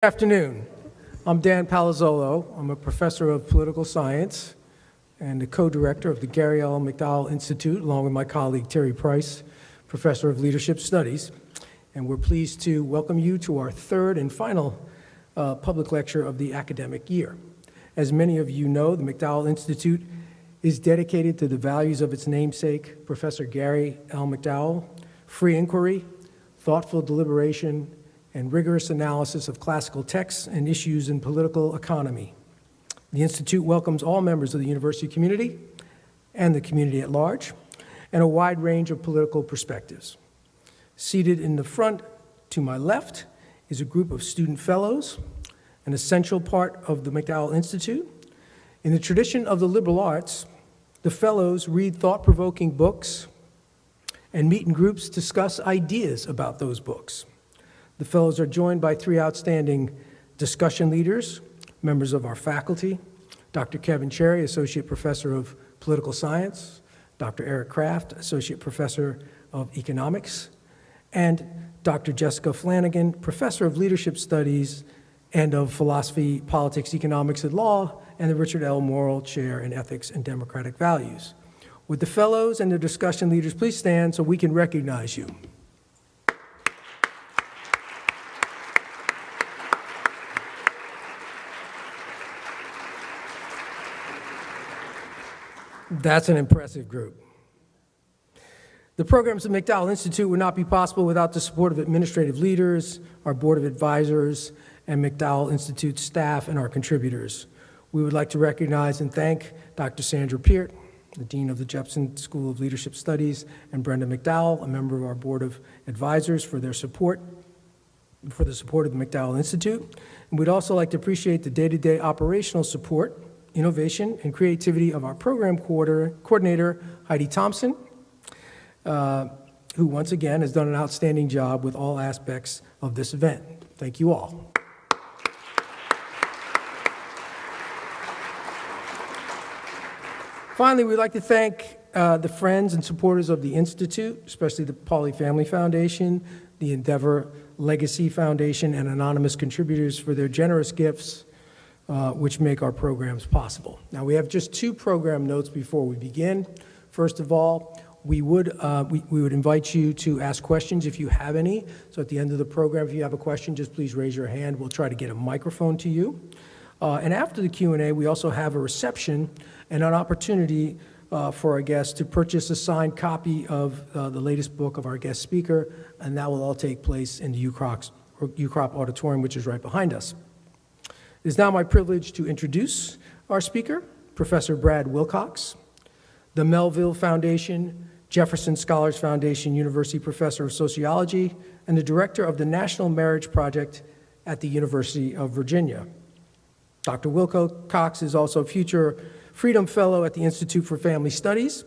Good afternoon. I'm Dan Palazzolo. I'm a professor of political science and the co-director of the Gary L. McDowell Institute, along with my colleague Terry Price, professor of leadership studies. And we're pleased to welcome you to our third and final public lecture of the academic year. As many of you know, the McDowell Institute is dedicated to the values of its namesake, Professor Gary L. McDowell: free inquiry, thoughtful deliberation, and rigorous analysis of classical texts and issues in political economy. The Institute welcomes all members of the university community and the community at large, and a wide range of political perspectives. Seated in the front to my left is a group of student fellows, an essential part of the McDowell Institute. In the tradition of the liberal arts, the fellows read thought-provoking books and meet in groups to discuss ideas about those books. The fellows are joined by three outstanding discussion leaders, members of our faculty: Dr. Kevin Cherry, Associate Professor of Political Science; Dr. Eric Kraft, Associate Professor of Economics; and Dr. Jessica Flanagan, Professor of Leadership Studies and of Philosophy, Politics, Economics, and Law, and the Richard L. Morrill Chair in Ethics and Democratic Values. Would the fellows and the discussion leaders please stand so we can recognize you? That's an impressive group. The programs of the McDowell Institute would not be possible without the support of administrative leaders, our board of advisors, and McDowell Institute staff and our contributors. We would like to recognize and thank Dr. Sandra Peart, the Dean of the Jepson School of Leadership Studies, and Brenda McDowell, a member of our board of advisors, for their support, for the support of the McDowell Institute. And we'd also like to appreciate the day-to-day operational support, innovation, and creativity of our program coordinator, Heidi Thompson, who once again has done an outstanding job with all aspects of this event. Thank you all. Finally, we'd like to thank the friends and supporters of the Institute, especially the Pauley Family Foundation, the Endeavor Legacy Foundation, and anonymous contributors for their generous gifts, which make our programs possible. Now, we have just two program notes before we begin. First of all, we would invite you to ask questions if you have any. So at the end of the program, if you have a question, just please raise your hand. We'll try to get a microphone to you. And after the Q&A, we also have a reception and an opportunity for our guests to purchase a signed copy of the latest book of our guest speaker, and that will all take place in the UCROP auditorium, which is right behind us. It is now my privilege to introduce our speaker, Professor Brad Wilcox, the Melville Foundation, Jefferson Scholars Foundation University Professor of Sociology, and the Director of the National Marriage Project at the University of Virginia. Dr. Wilcox is also a future Freedom Fellow at the Institute for Family Studies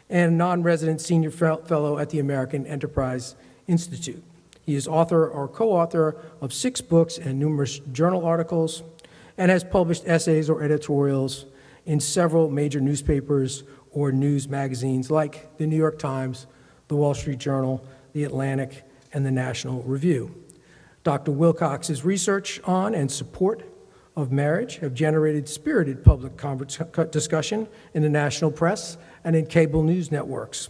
and non-resident senior fellow at the American Enterprise Institute. He is author or co-author of 6 books and numerous journal articles, and has published essays or editorials in several major newspapers or news magazines like the New York Times, the Wall Street Journal, the Atlantic, and the National Review. Dr. Wilcox's research on and support of marriage have generated spirited public discussion in the national press and in cable news networks.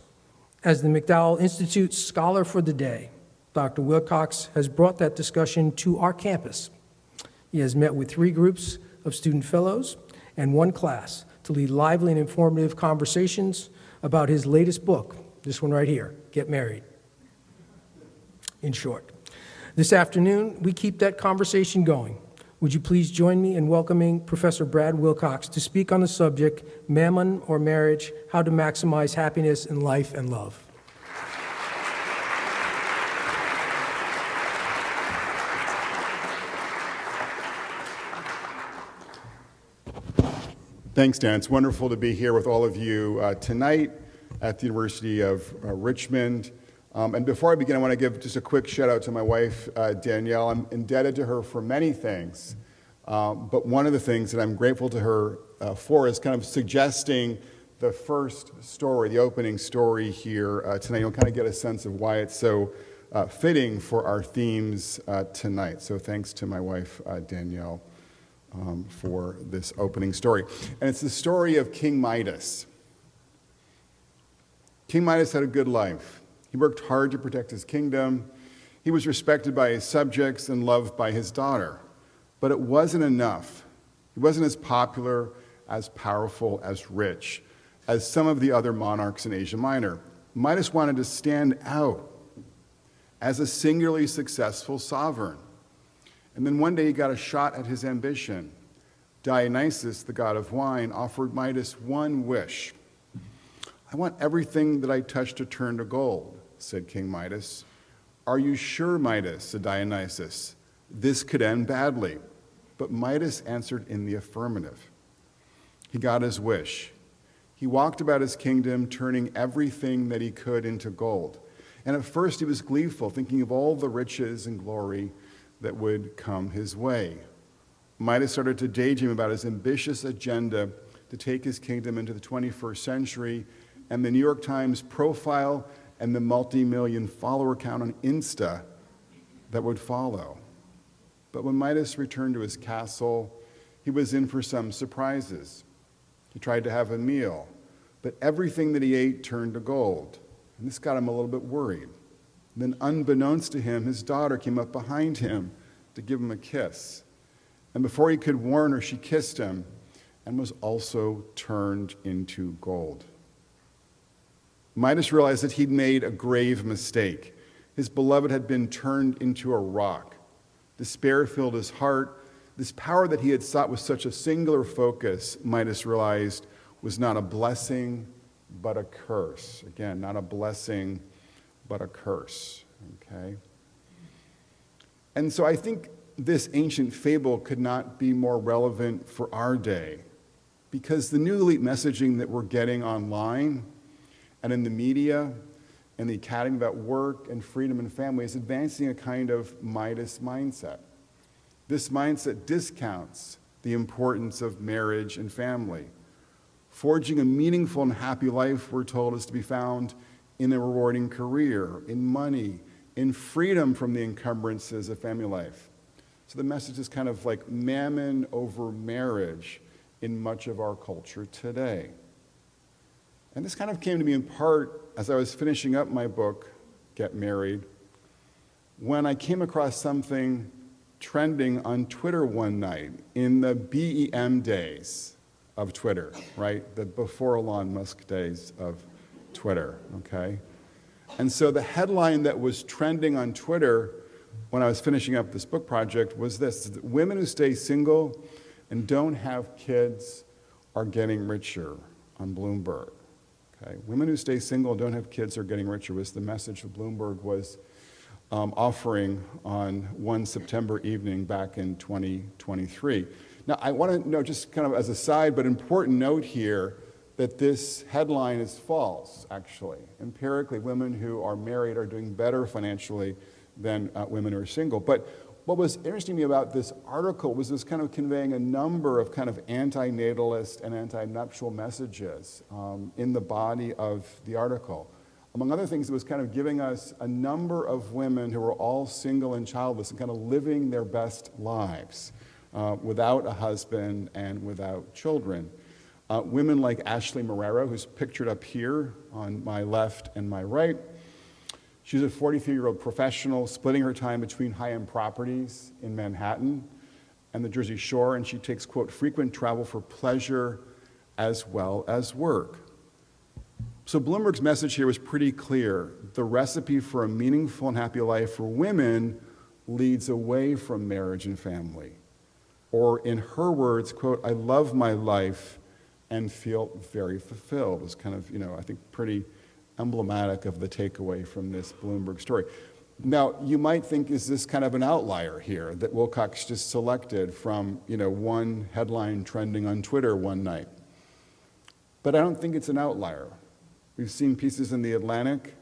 As the McDowell Institute Scholar for the Day, Dr. Wilcox has brought that discussion to our campus. He has met with 3 groups of student fellows and 1 class to lead lively and informative conversations about his latest book, this one right here, Get Married, in short. This afternoon, we keep that conversation going. Would you please join me in welcoming Professor Brad Wilcox to speak on the subject, Mammon or Marriage, How to Maximize Happiness in Life and Love. Thanks, Dan. It's wonderful to be here with all of you tonight at the University of Richmond. And before I begin, I want to give just a quick shout out to my wife, Danielle. I'm indebted to her for many things, but one of the things that I'm grateful to her for is kind of suggesting the first story, the opening story here tonight. You'll kind of get a sense of why it's so fitting for our themes tonight. So thanks to my wife, Danielle, for this opening story. And it's the story of King Midas. King Midas had a good life. He worked hard to protect his kingdom. He was respected by his subjects and loved by his daughter. But it wasn't enough. He wasn't as popular, as powerful, as rich as some of the other monarchs in Asia Minor. Midas wanted to stand out as a singularly successful sovereign. And then one day he got a shot at his ambition. Dionysus, the god of wine, offered Midas one wish. "I want everything that I touch to turn to gold," said King Midas. "Are you sure, Midas?" said Dionysus. "This could end badly." But Midas answered in the affirmative. He got his wish. He walked about his kingdom, turning everything that he could into gold. And at first he was gleeful, thinking of all the riches and glory that would come his way. Midas started to daydream about his ambitious agenda to take his kingdom into the 21st century, and the New York Times profile and the multi-million follower count on Insta that would follow. But when Midas returned to his castle, he was in for some surprises. He tried to have a meal, but everything that he ate turned to gold. And this got him a little bit worried. Then, unbeknownst to him, his daughter came up behind him to give him a kiss. And before he could warn her, she kissed him and was also turned into gold. Midas realized that he'd made a grave mistake. His beloved had been turned into a rock. Despair filled his heart. This power that he had sought with such a singular focus, Midas realized, was not a blessing, but a curse. Again, not a blessing, but a curse. Okay? And so I think this ancient fable could not be more relevant for our day, because the new elite messaging that we're getting online and in the media and the academy about work and freedom and family is advancing a kind of Midas mindset. This mindset discounts the importance of marriage and family. Forging a meaningful and happy life, we're told, is to be found in a rewarding career, in money, in freedom from the encumbrances of family life. So the message is kind of like mammon over marriage in much of our culture today. And this kind of came to me in part as I was finishing up my book, Get Married, when I came across something trending on Twitter one night in the BEM days of Twitter, right? The before Elon Musk days of Twitter, okay? And so the headline that was trending on Twitter when I was finishing up this book project was this: women who stay single and don't have kids are getting richer, on Bloomberg. Okay? Women who stay single and don't have kids are getting richer was the message that Bloomberg was offering on one September evening back in 2023. Now, I want to know, just kind of as a side, but important note here, that this headline is false, actually. Empirically, women who are married are doing better financially than women who are single. But what was interesting to me about this article was this kind of conveying a number of kind of anti-natalist and anti-nuptial messages in the body of the article. Among other things, it was kind of giving us a number of women who were all single and childless and kind of living their best lives without a husband and without children. Women like Ashley Marrero, who's pictured up here on my left and my right. She's a 43-year-old professional splitting her time between high-end properties in Manhattan and the Jersey Shore, and she takes, quote, frequent travel for pleasure as well as work. So Bloomberg's message here was pretty clear. The recipe for a meaningful and happy life for women leads away from marriage and family. Or in her words, quote, I love my life and feel very fulfilled. It was kind of, I think pretty emblematic of the takeaway from this Bloomberg story. Now, you might think, is this kind of an outlier here that Wilcox just selected from, one headline trending on Twitter one night? But I don't think it's an outlier. We've seen pieces in The Atlantic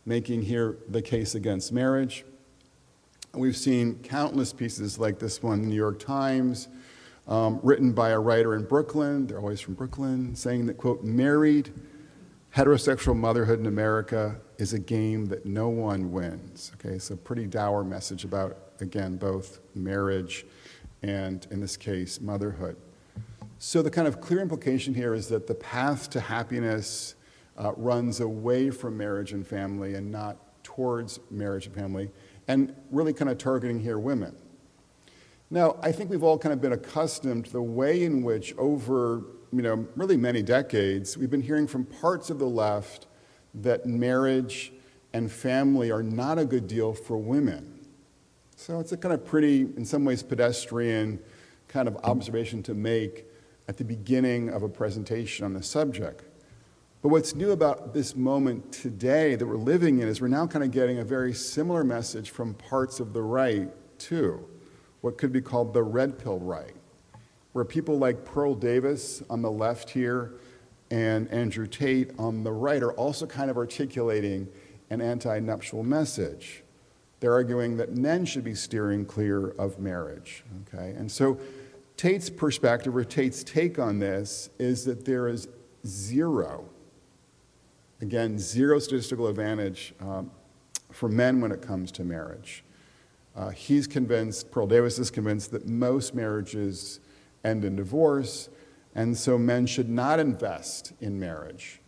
making here the case against marriage. We've seen countless pieces like this one in the New York Times, written by a writer in Brooklyn, they're always from Brooklyn, saying that, quote, married Heterosexual motherhood in America is a game that no one wins. Okay, so pretty dour message about, again, both marriage and, in this case, motherhood. So the kind of clear implication here is that the path to happiness runs away from marriage and family and not towards marriage and family, and really kind of targeting here women. Now, I think we've all kind of been accustomed to the way in which over, really many decades, we've been hearing from parts of the left that marriage and family are not a good deal for women. So it's a kind of pretty, in some ways, pedestrian kind of observation to make at the beginning of a presentation on the subject. But what's new about this moment today that we're living in is we're now kind of getting a very similar message from parts of the right, too, what could be called the red pill right, where people like Pearl Davis on the left here and Andrew Tate on the right are also kind of articulating an anti-nuptial message. They're arguing that men should be steering clear of marriage, okay? And so Tate's perspective, or Tate's take on this, is that there is zero statistical advantage for men when it comes to marriage. He's convinced, Pearl Davis is convinced, that most marriages end in divorce, and so men should not invest in marriage.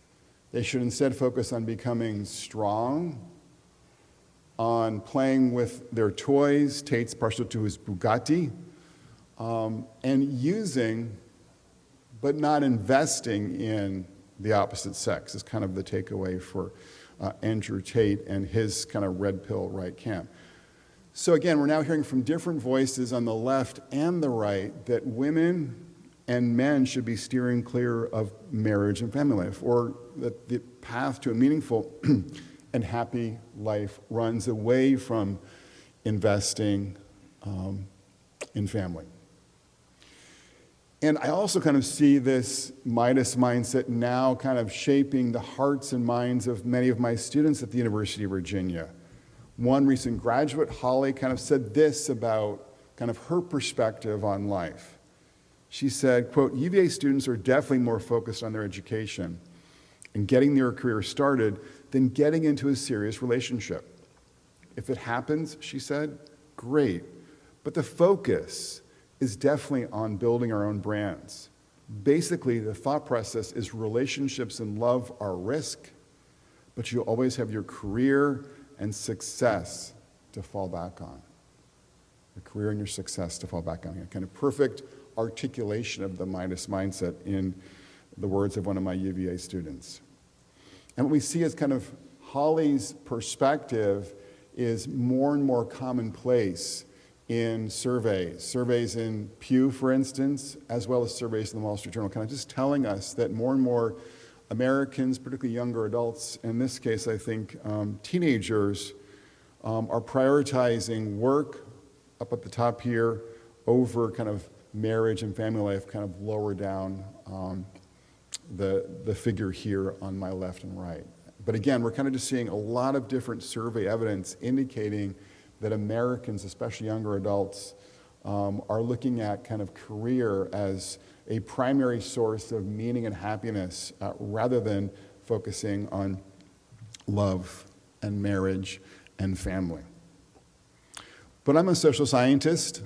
They should instead focus on becoming strong, on playing with their toys, Tate's partial to his Bugatti, and using, but not investing in the opposite sex is kind of the takeaway for Andrew Tate and his kind of red pill right camp. So again, we're now hearing from different voices on the left and the right that women and men should be steering clear of marriage and family life, or that the path to a meaningful and happy life runs away from investing in family. And I also kind of see this Midas mindset now kind of shaping the hearts and minds of many of my students at the University of Virginia. One recent graduate, Holly, kind of said this about kind of her perspective on life. She said, quote, UVA students are definitely more focused on their education and getting their career started than getting into a serious relationship. If it happens, she said, great. But the focus is definitely on building our own brands. Basically, the thought process is relationships and love are risk, but you always have your career and success to fall back on. Your career and your success to fall back on. A kind of perfect articulation of the Midas mindset in the words of one of my UVA students. And what we see as kind of Holly's perspective is more and more commonplace in surveys in Pew, for instance, as well as surveys in the Wall Street Journal, kind of just telling us that more and more Americans, particularly younger adults, in this case, I think teenagers, are prioritizing work up at the top here over kind of marriage and family life, kind of lower down the figure here on my left and right. But again, we're kind of just seeing a lot of different survey evidence indicating that Americans, especially younger adults, are looking at kind of career as a primary source of meaning and happiness rather than focusing on love and marriage and family. But I'm a social scientist.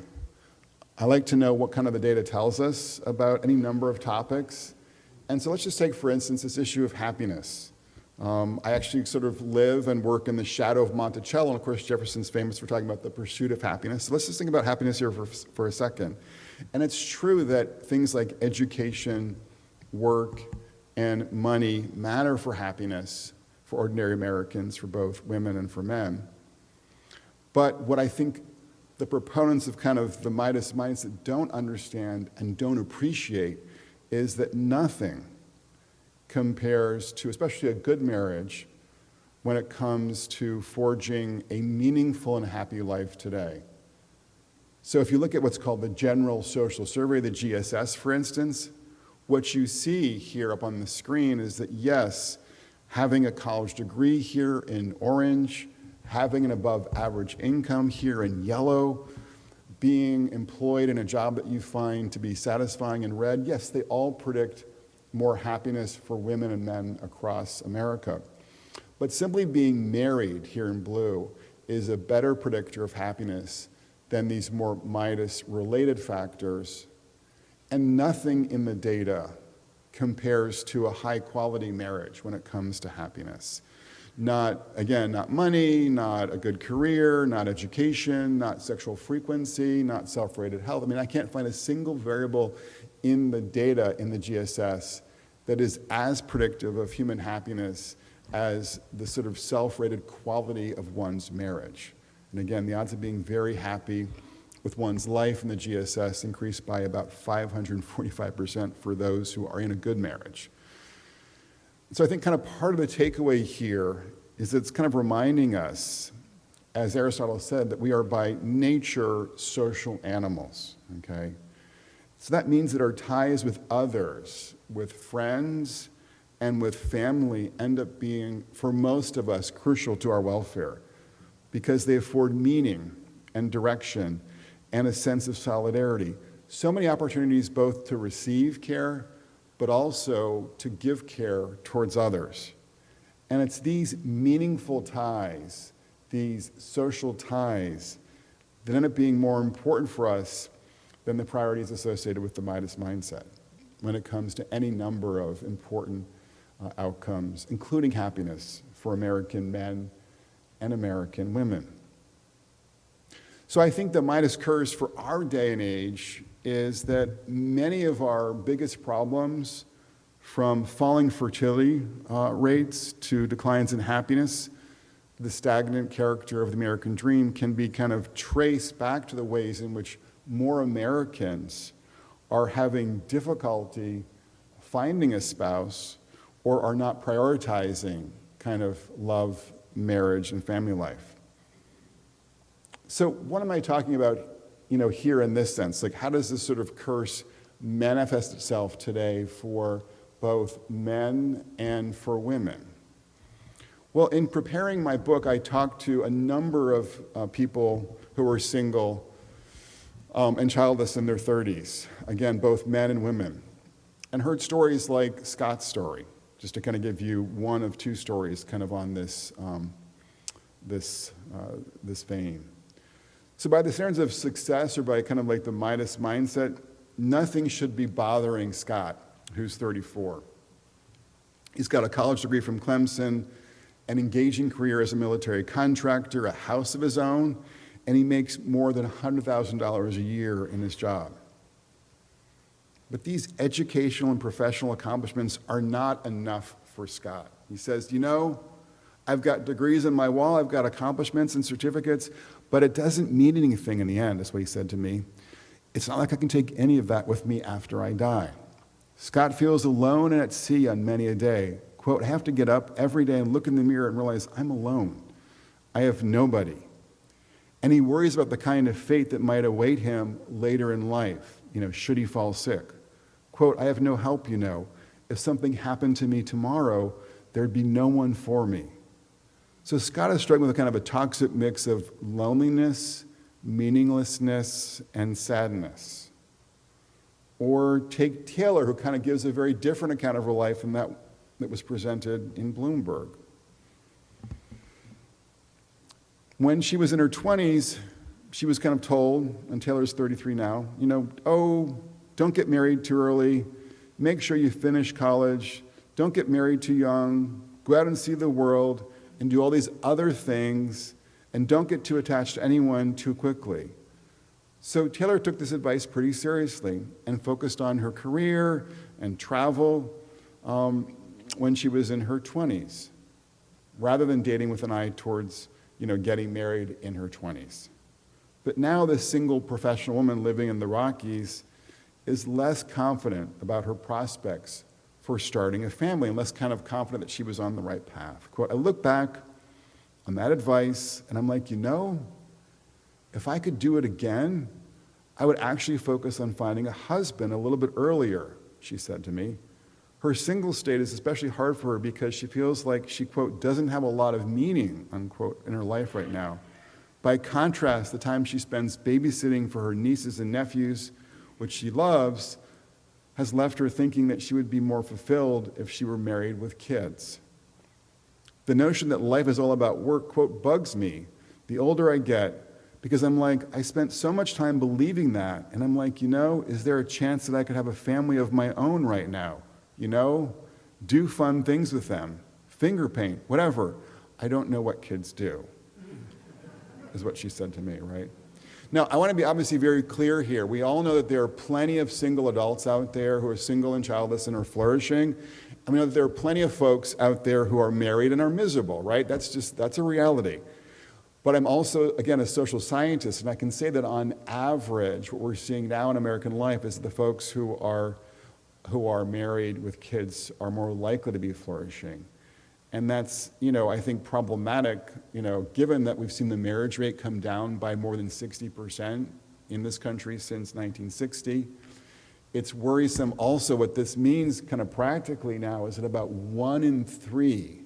I like to know what kind of the data tells us about any number of topics. And so let's just take, for instance, this issue of happiness. I actually sort of live and work in the shadow of Monticello, and of course Jefferson's famous for talking about the pursuit of happiness. So let's just think about happiness here for a second. And it's true that things like education, work, and money matter for happiness for ordinary Americans, for both women and for men. But what I think the proponents of kind of the Midas mindset don't understand and don't appreciate is that nothing compares to, especially a good marriage, when it comes to forging a meaningful and happy life today. So if you look at what's called the General Social Survey, the GSS, for instance, what you see here up on the screen is that, yes, having a college degree here in orange, having an above average income here in yellow, being employed in a job that you find to be satisfying in red, yes, they all predict more happiness for women and men across America. But simply being married here in blue is a better predictor of happiness than these more Midas-related factors, and nothing in the data compares to a high-quality marriage when it comes to happiness. Not, again, not money, not a good career, not education, not sexual frequency, not self-rated health. I mean, I can't find a single variable in the data in the GSS that is as predictive of human happiness as the sort of self-rated quality of one's marriage. And again, the odds of being very happy with one's life in the GSS increase by about 545% for those who are in a good marriage. So I think kind of part of the takeaway here is it's kind of reminding us, as Aristotle said, that we are by nature social animals, okay? So that means that our ties with others, with friends, and with family end up being, for most of us, crucial to our welfare because they afford meaning and direction and a sense of solidarity. So many opportunities both to receive care, but also to give care towards others. And it's these meaningful ties, these social ties, that end up being more important for us than the priorities associated with the Midas mindset when it comes to any number of important outcomes, including happiness for American men and American women. So I think the Midas curse for our day and age is that many of our biggest problems, from falling fertility rates to declines in happiness, the stagnant character of the American dream, can be kind of traced back to the ways in which more Americans are having difficulty finding a spouse or are not prioritizing kind of love, marriage, and family life. So what am I talking about, here in this sense? Like, how does this sort of curse manifest itself today for both men and for women? Well, in preparing my book, I talked to a number of people who were single and childless in their 30s, again, both men and women, and heard stories like Scott's story, just to kind of give you one of two stories kind of on this vein. So by the standards of success, or by kind of like the Midas mindset, nothing should be bothering Scott, who's 34. He's got a college degree from Clemson, an engaging career as a military contractor, a house of his own, and he makes more than $100,000 a year in his job. But these educational and professional accomplishments are not enough for Scott. He says, I've got degrees on my wall, I've got accomplishments and certificates, but it doesn't mean anything in the end, is what he said to me. It's not like I can take any of that with me after I die. Scott feels alone and at sea on many a day. Quote, I have to get up every day and look in the mirror and realize I'm alone. I have nobody. And he worries about the kind of fate that might await him later in life, should he fall sick. Quote, I have no help, If something happened to me tomorrow, there'd be no one for me. So Scott is struggling with a kind of a toxic mix of loneliness, meaninglessness, and sadness. Or take Taylor, who kind of gives a very different account of her life than that was presented in Bloomberg. When she was in her 20s, she was kind of told, and Taylor's 33 now, don't get married too early, make sure you finish college, don't get married too young, go out and see the world, and do all these other things, and don't get too attached to anyone too quickly. So Taylor took this advice pretty seriously and focused on her career and travel when she was in her 20s, rather than dating with an eye towards getting married in her 20s. But now this single professional woman living in the Rockies is less confident about her prospects for starting a family and less kind of confident that she was on the right path. Quote, I look back on that advice and I'm like, if I could do it again, I would actually focus on finding a husband a little bit earlier, she said to me. Her single state is especially hard for her because she feels like she, quote, doesn't have a lot of meaning, unquote, in her life right now. By contrast, the time she spends babysitting for her nieces and nephews, which she loves, has left her thinking that she would be more fulfilled if she were married with kids. The notion that life is all about work, quote, bugs me the older I get, because I'm like, I spent so much time believing that, and I'm like, is there a chance that I could have a family of my own right now? Do fun things with them, finger paint, whatever. I don't know what kids do, is what she said to me, right? Now, I want to be obviously very clear here. We all know that there are plenty of single adults out there who are single and childless and are flourishing. And we know that there are plenty of folks out there who are married and are miserable, right? That's a reality. But I'm also, again, a social scientist, and I can say that on average, what we're seeing now in American life is the folks who are married with kids are more likely to be flourishing. And that's, I think problematic, given that we've seen the marriage rate come down by more than 60% in this country since 1960. It's worrisome also what this means kind of practically now is that about 1 in 3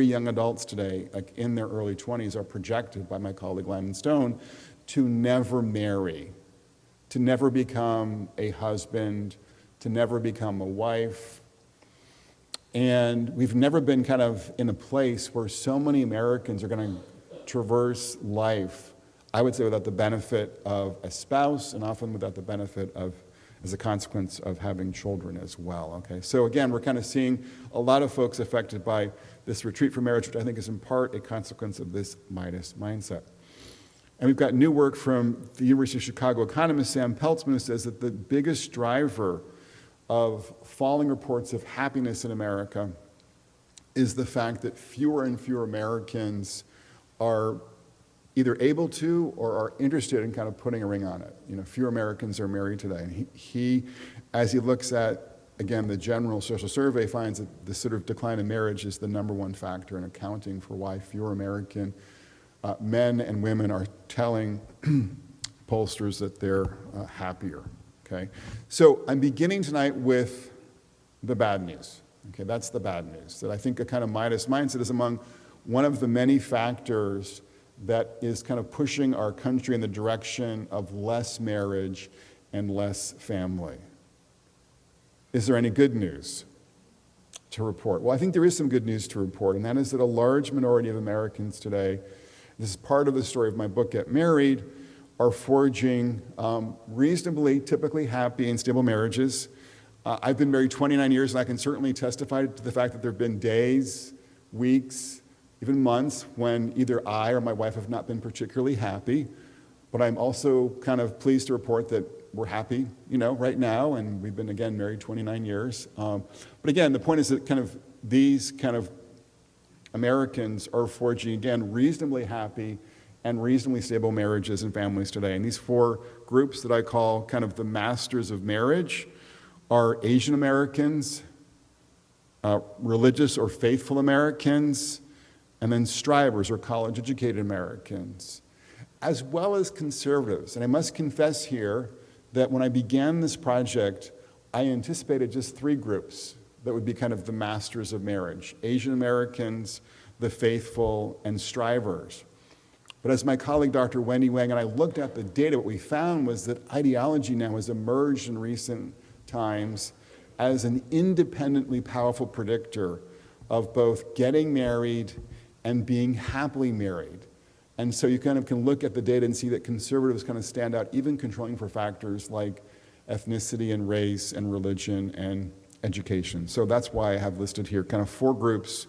young adults today, like in their early 20s, are projected by my colleague Lyman Stone to never marry, to never become a husband, to never become a wife. And we've never been kind of in a place where so many Americans are going to traverse life, I would say, without the benefit of a spouse, and often without the benefit of, as a consequence of having children as well, okay? So again, we're kind of seeing a lot of folks affected by this retreat from marriage, which I think is in part a consequence of this Midas mindset. And we've got new work from the University of Chicago economist Sam Peltzman, who says that the biggest driver of falling reports of happiness in America is the fact that fewer and fewer Americans are either able to or are interested in kind of putting a ring on it. Fewer Americans are married today. And he, as he looks at, again, the general social survey, finds that the sort of decline in marriage is the #1 factor in accounting for why fewer American men and women are telling pollsters that they're happier. Okay, so I'm beginning tonight with the bad news. Okay, that's the bad news. That I think a kind of Midas mindset is among one of the many factors that is kind of pushing our country in the direction of less marriage and less family. Is there any good news to report? Well, I think there is some good news to report, and that is that a large minority of Americans today, this is part of the story of my book, Get Married, are forging reasonably, typically happy and stable marriages. I've been married 29 years, and I can certainly testify to the fact that there have been days, weeks, even months when either I or my wife have not been particularly happy. But I'm also kind of pleased to report that we're happy, right now, and we've been, again, married 29 years. But again, the point is that kind of these kind of Americans are forging, again, reasonably happy and reasonably stable marriages and families today. And these 4 groups that I call kind of the masters of marriage are Asian Americans, religious or faithful Americans, and then strivers or college-educated Americans, as well as conservatives. And I must confess here that when I began this project, I anticipated just 3 groups that would be kind of the masters of marriage: Asian Americans, the faithful, and strivers. But as my colleague, Dr. Wendy Wang, and I looked at the data, what we found was that ideology now has emerged in recent times as an independently powerful predictor of both getting married and being happily married. And so you kind of can look at the data and see that conservatives kind of stand out, even controlling for factors like ethnicity and race and religion and education. So that's why I have listed here kind of 4 groups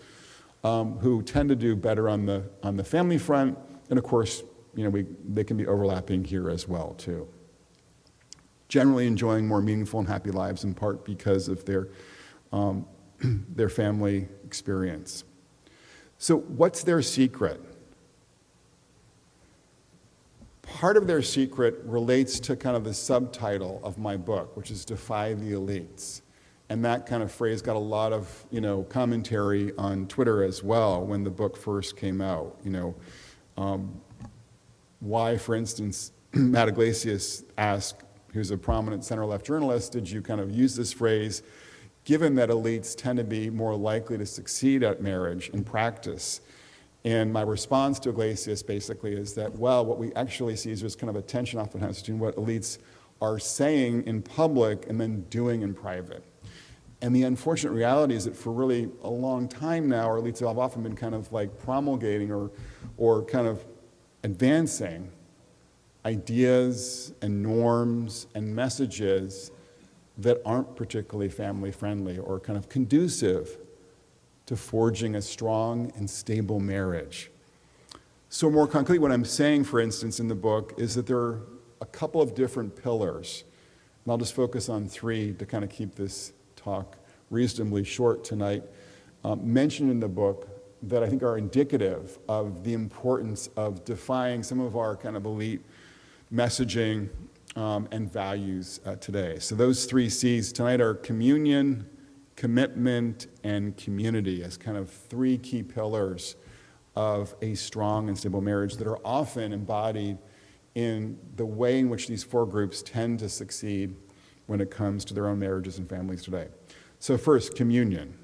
who tend to do better on the family front. And of course, they can be overlapping here as well, too. Generally enjoying more meaningful and happy lives, in part because of their family experience. So what's their secret? Part of their secret relates to kind of the subtitle of my book, which is Defy the Elites. And that kind of phrase got a lot of, commentary on Twitter as well when the book first came out. Why, for instance, Matt Iglesias asked, who's a prominent center-left journalist, did you kind of use this phrase, given that elites tend to be more likely to succeed at marriage in practice? And my response to Iglesias basically is that, well, what we actually see is there's kind of a tension oftentimes between what elites are saying in public and then doing in private. And the unfortunate reality is that for really a long time now, or at least I've often been kind of like promulgating or kind of advancing ideas and norms and messages that aren't particularly family friendly or kind of conducive to forging a strong and stable marriage. So more concretely, what I'm saying, for instance, in the book is that there are a couple of different pillars, and I'll just focus on three to kind of keep this talk reasonably short tonight, mentioned in the book that I think are indicative of the importance of defying some of our kind of elite messaging and values today. So those three C's tonight are communion, commitment, and community as kind of three key pillars of a strong and stable marriage that are often embodied in the way in which these four groups tend to succeed when it comes to their own marriages and families today. So first, communion.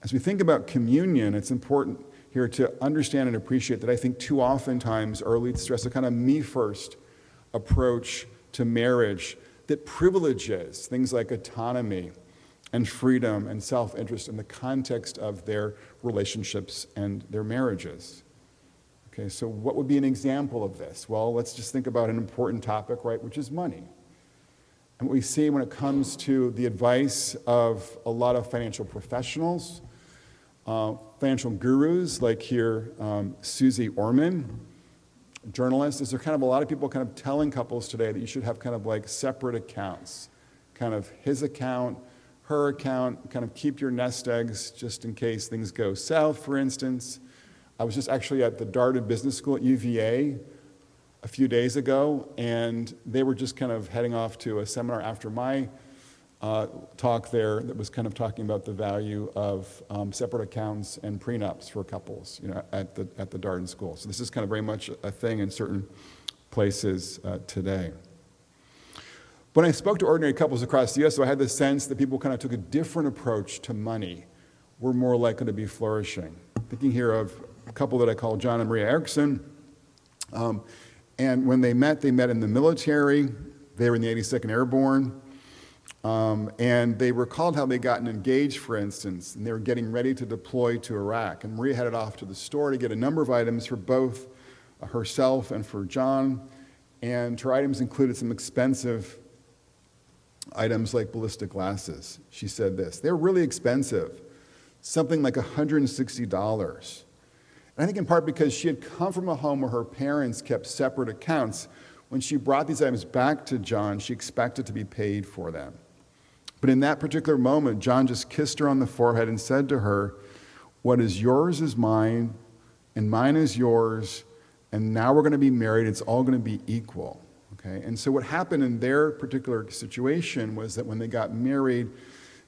As we think about communion, it's important here to understand and appreciate that I think too oftentimes our elites stress a kind of me-first approach to marriage that privileges things like autonomy and freedom and self-interest in the context of their relationships and their marriages. Okay, so what would be an example of this? Well, let's just think about an important topic, right, which is money. And what we see when it comes to the advice of a lot of financial professionals, financial gurus like here, Susie Orman, journalists, is there kind of a lot of people kind of telling couples today that you should have kind of like separate accounts, kind of his account, her account, kind of keep your nest eggs just in case things go south, for instance. I was just actually at the Darden Business School at UVA a few days ago, and they were just kind of heading off to a seminar after my talk there that was kind of talking about the value of separate accounts and prenups for couples, you know, at the Darden School. So this is kind of very much a thing in certain places today. When I spoke to ordinary couples across the U.S., so I had the sense that people kind of took a different approach to money. We're more likely to be flourishing. Thinking here of a couple that I call John and Maria Erickson. And when they met in the military. They were in the 82nd Airborne. And they recalled how they gotten engaged, for instance, and they were getting ready to deploy to Iraq. And Maria headed off to the store to get a number of items for both herself and for John. And her items included some expensive items like ballistic glasses. She said this: they're really expensive, something like $160. And I think in part because she had come from a home where her parents kept separate accounts, when she brought these items back to John, she expected to be paid for them. But in that particular moment, John just kissed her on the forehead and said to her, "What is yours is mine, and mine is yours, and now we're going to be married. It's all going to be equal." Okay? And so what happened in their particular situation was that when they got married,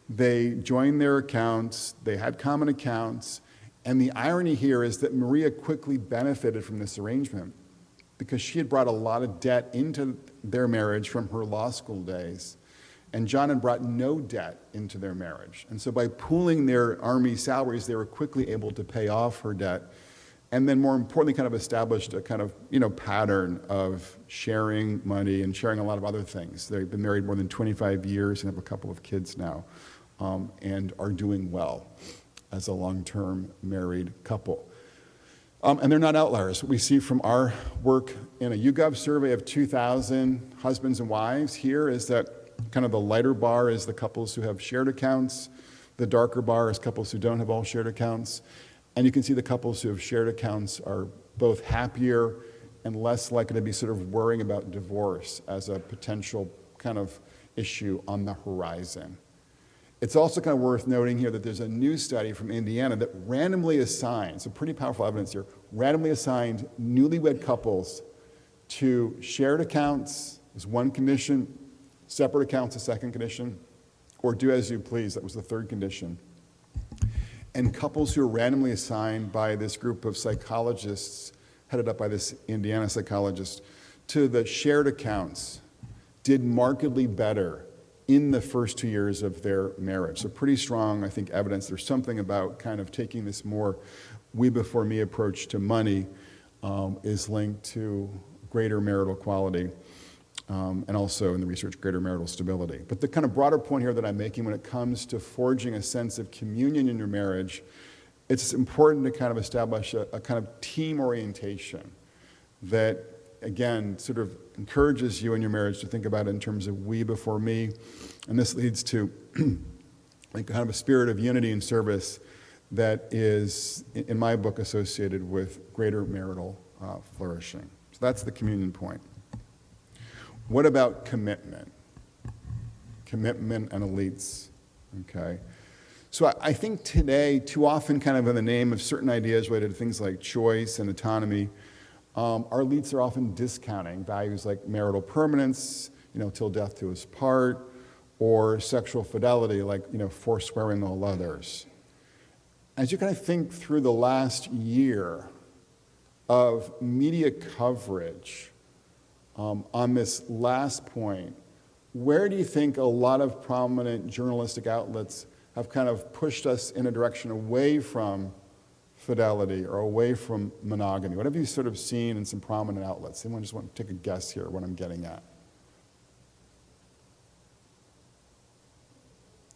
they joined their accounts, they had common accounts, and the irony here is that Maria quickly benefited from this arrangement because she had brought a lot of debt into their marriage from her law school days, and John had brought no debt into their marriage. And so by pooling their Army salaries, they were quickly able to pay off her debt, and then more importantly, kind of established a kind of, pattern of sharing money and sharing a lot of other things. They've been married more than 25 years and have a couple of kids now, and are doing well as a long-term married couple. And they're not outliers. What we see from our work in a YouGov survey of 2,000 husbands and wives here is that kind of the lighter bar is the couples who have shared accounts. The darker bar is couples who don't have all shared accounts. And you can see the couples who have shared accounts are both happier and less likely to be sort of worrying about divorce as a potential kind of issue on the horizon. It's also kind of worth noting here that there's a new study from Indiana that randomly assigned, so pretty powerful evidence here, randomly assigned newlywed couples to shared accounts as one condition, separate accounts a second condition, or do as you please, that was the third condition. And couples who were randomly assigned by this group of psychologists, headed up by this Indiana psychologist, to the shared accounts did markedly better in the first 2 years of their marriage. So pretty strong, I think, evidence. There's something about kind of taking this more we before me approach to money is linked to greater marital quality. and also in the research, greater marital stability. But the kind of broader point here that I'm making when it comes to forging a sense of communion in your marriage, it's important to kind of establish a kind of team orientation that, again, sort of encourages you in your marriage to think about it in terms of we before me. And this leads to like kind of a spirit of unity and service that is, in my book, associated with greater marital flourishing. So that's the communion point. What about commitment? Commitment and elites, okay? So I think today, too often kind of in the name of certain ideas related to things like choice and autonomy, our elites are often discounting values like marital permanence, till death do us part, or sexual fidelity, like, forswearing all others. As you kind of think through the last year of media coverage on this last point, where do you think a lot of prominent journalistic outlets have kind of pushed us in a direction away from fidelity or away from monogamy? What have you sort of seen in some prominent outlets? Anyone just want to take a guess here what I'm getting at?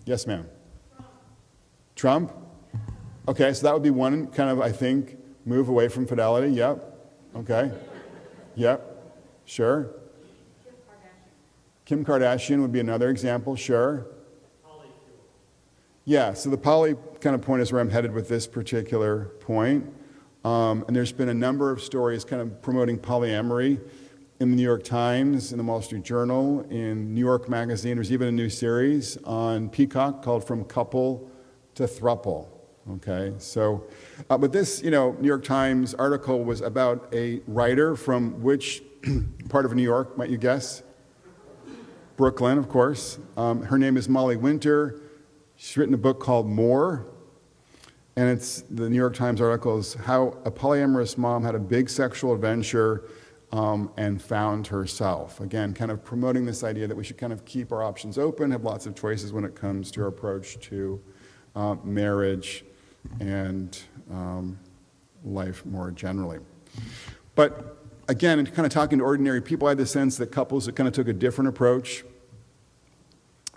Yes, ma'am. Trump? Okay, so that would be one kind of, I think, move away from fidelity. Yep. Okay. Yep. Sure. Kim Kardashian would be another example. Sure. Yeah, so the poly kind of point is where I'm headed with this particular point. And there's been a number of stories kind of promoting polyamory in the New York Times, in the Wall Street Journal, in New York Magazine. There's even a new series on Peacock called From Couple to Thruple. Okay, so, but this, New York Times article was about a writer from which part of New York, might you guess? Brooklyn, of course. Her name is Molly Winter. She's written a book called More, and it's the New York Times article is how a polyamorous mom had a big sexual adventure and found herself. Again, kind of promoting this idea that we should kind of keep our options open, have lots of choices when it comes to our approach to marriage and life more generally. But again, in kind of talking to ordinary people, I had the sense that couples that kind of took a different approach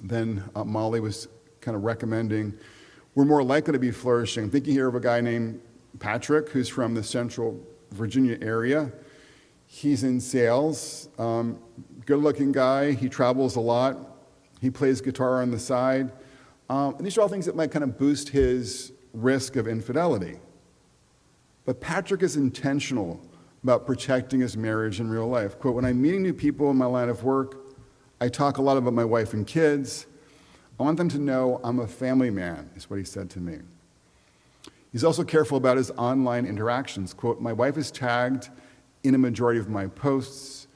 than Molly was kind of recommending were more likely to be flourishing. I'm thinking here of a guy named Patrick, who's from the Central Virginia area. He's in sales, good-looking guy. He travels a lot. He plays guitar on the side. And these are all things that might kind of boost his risk of infidelity. But Patrick is intentional about protecting his marriage in real life. Quote, when I'm meeting new people in my line of work, I talk a lot about my wife and kids. I want them to know I'm a family man, is what he said to me. He's also careful about his online interactions. Quote, my wife is tagged in a majority of my posts.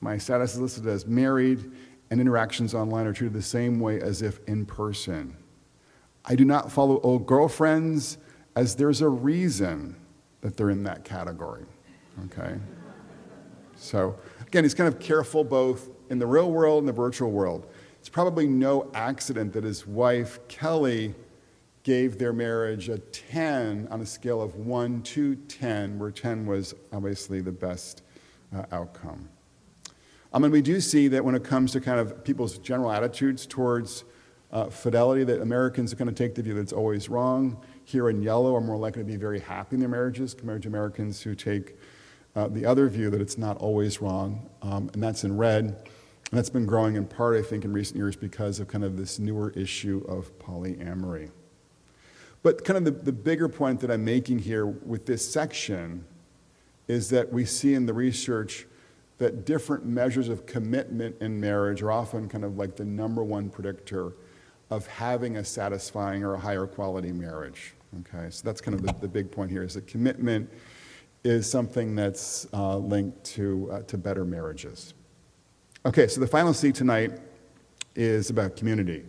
My status is listed as married, and interactions online are treated the same way as if in person. I do not follow old girlfriends, as there's a reason that they're in that category, okay? So, again, he's kind of careful both in the real world and the virtual world. It's probably no accident that his wife, Kelly, gave their marriage a 10 on a scale of 1 to 10, where 10 was obviously the best outcome. And we do see that when it comes to kind of people's general attitudes towards fidelity, that Americans are going to take the view that it's always wrong. Here in yellow are more likely to be very happy in their marriages compared to Americans who take the other view that it's not always wrong, and that's in red. And that's been growing in part, I think, in recent years because of kind of this newer issue of polyamory. But kind of the bigger point that I'm making here with this section is that we see in the research that different measures of commitment in marriage are often kind of like the number one predictor of having a satisfying or a higher quality marriage. Okay, so that's kind of the big point here, is that commitment is something that's linked to better marriages. Okay, so the final C tonight is about community.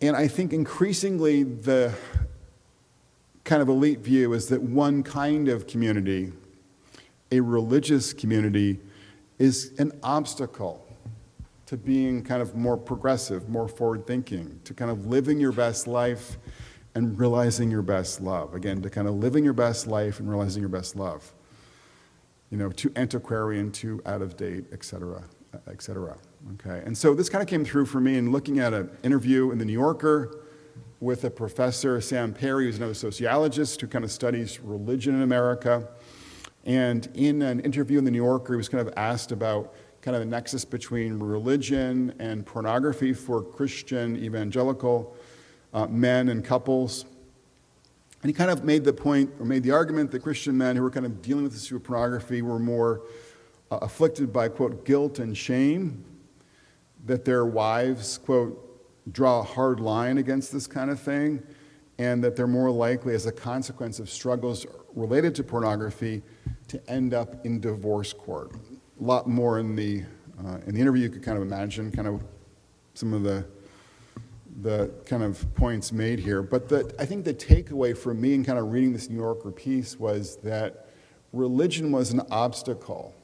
And I think increasingly the kind of elite view is that one kind of community, a religious community, is an obstacle to being kind of more progressive, more forward-thinking, to kind of living your best life and realizing your best love. Again, to kind of living your best life and realizing your best love. Too antiquarian, too out of date, etc. et cetera. Okay, and so this kind of came through for me in looking at an interview in the New Yorker with a professor, Sam Perry, who's another sociologist who kind of studies religion in America. And in an interview in the New Yorker, he was kind of asked about kind of the nexus between religion and pornography for Christian evangelical men and couples. And he kind of made the point, or made the argument, that Christian men who were kind of dealing with this issue of pornography were more afflicted by, quote, guilt and shame, that their wives, quote, draw a hard line against this kind of thing, and that they're more likely, as a consequence of struggles related to pornography, to end up in divorce court. A lot more in the interview you could kind of imagine, kind of some of the kind of points made here. But I think the takeaway for me in kind of reading this New Yorker piece was that religion was an obstacle,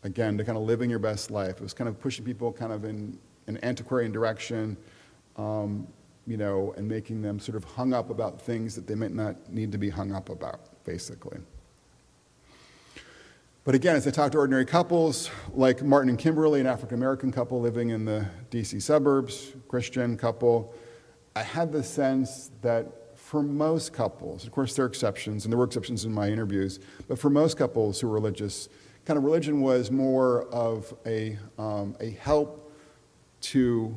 again, to kind of living your best life. It was kind of pushing people kind of in an antiquarian direction, you know, and making them sort of hung up about things that they might not need to be hung up about, basically. But again, as I talk to ordinary couples, like Martin and Kimberly, an African-American couple living in the DC suburbs, Christian couple, I had the sense that for most couples, of course there are exceptions, and there were exceptions in my interviews, but for most couples who were religious, kind of religion was more of a help to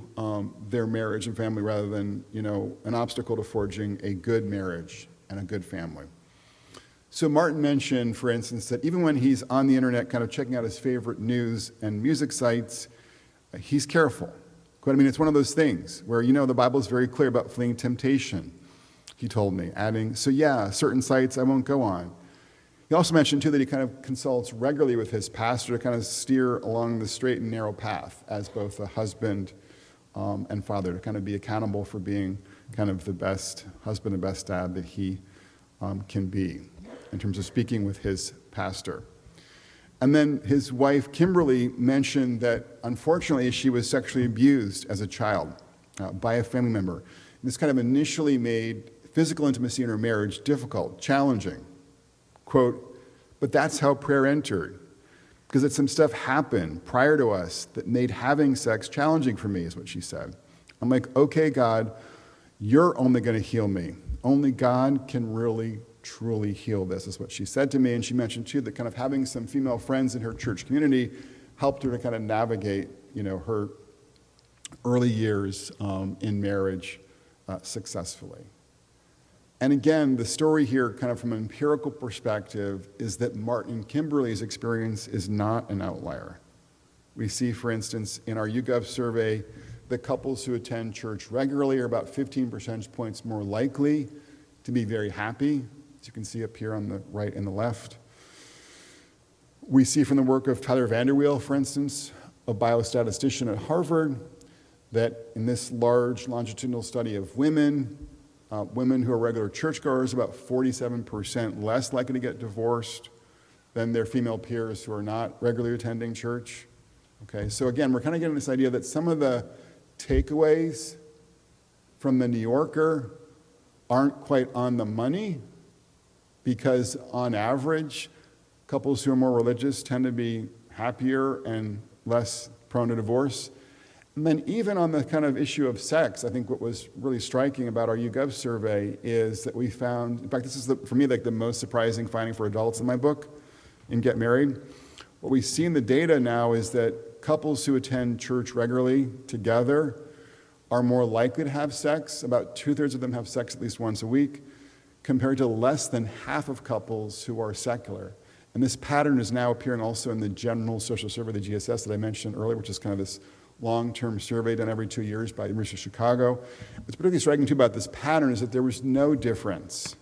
their marriage and family rather than, you know, an obstacle to forging a good marriage and a good family. So Martin mentioned, for instance, that even when he's on the internet kind of checking out his favorite news and music sites, he's careful. I mean, it's one of those things where, you know, the Bible is very clear about fleeing temptation, he told me, adding, so yeah, certain sites I won't go on. He also mentioned, too, that he kind of consults regularly with his pastor to kind of steer along the straight and narrow path as both a husband and father, to kind of be accountable for being kind of the best husband and best dad that he can be in terms of speaking with his pastor. And then his wife, Kimberly, mentioned that, unfortunately, she was sexually abused as a child by a family member. This kind of initially made physical intimacy in her marriage difficult, challenging. Quote, but that's how prayer entered, because that some stuff happened prior to us that made having sex challenging for me, is what she said. I'm like, okay, God, you're only going to heal me. Only God can really truly heal this, is what she said to me. And she mentioned, too, that kind of having some female friends in her church community helped her to kind of navigate, you know, her early years in marriage successfully. And again, the story here, kind of from an empirical perspective, is that Martin and Kimberly's experience is not an outlier. We see, for instance, in our YouGov survey, that couples who attend church regularly are about 15 percentage points more likely to be very happy, as you can see up here on the right and the left. We see from the work of Tyler Vanderweel, for instance, a biostatistician at Harvard, that in this large longitudinal study of women who are regular churchgoers, about 47% less likely to get divorced than their female peers who are not regularly attending church. Okay, so again, we're kind of getting this idea that some of the takeaways from the New Yorker aren't quite on the money, because on average, couples who are more religious tend to be happier and less prone to divorce. And then even on the kind of issue of sex, I think what was really striking about our YouGov survey is that we found, in fact, this is, for me, like the most surprising finding for adults in my book, in Get Married. What we see in the data now is that couples who attend church regularly together are more likely to have sex. About 2/3 of them have sex at least once a week, compared to less than half of couples who are secular. And this pattern is now appearing also in the General Social Survey, the GSS, that I mentioned earlier, which is kind of this long-term survey done every 2 years by the University of Chicago. What's particularly striking, too, about this pattern is that there was no difference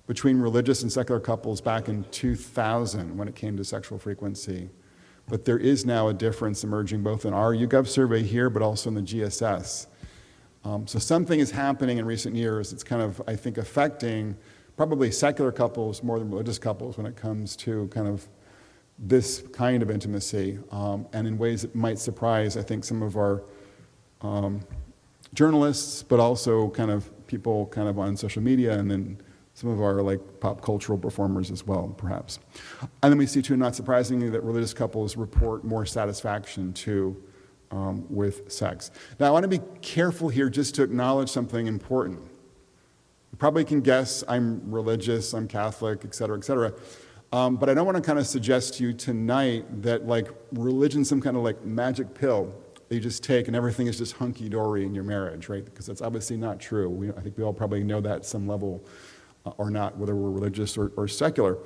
between religious and secular couples back in 2000 when it came to sexual frequency. But there is now a difference emerging both in our YouGov survey here, but also in the GSS. So something is happening in recent years that's kind of, I think, affecting probably secular couples more than religious couples when it comes to kind of this kind of intimacy, and in ways that might surprise, I think, some of our journalists, but also kind of people kind of on social media and then some of our like pop cultural performers as well, perhaps. And then we see too, not surprisingly, that religious couples report more satisfaction too with sex. Now I want to be careful here just to acknowledge something important. You probably can guess I'm religious, I'm Catholic, et cetera, but I don't want to kind of suggest to you tonight that like religion's some kind of like magic pill that you just take and everything is just hunky-dory in your marriage, right? Because that's obviously not true. I think we all probably know that at some level or not, whether we're religious or secular.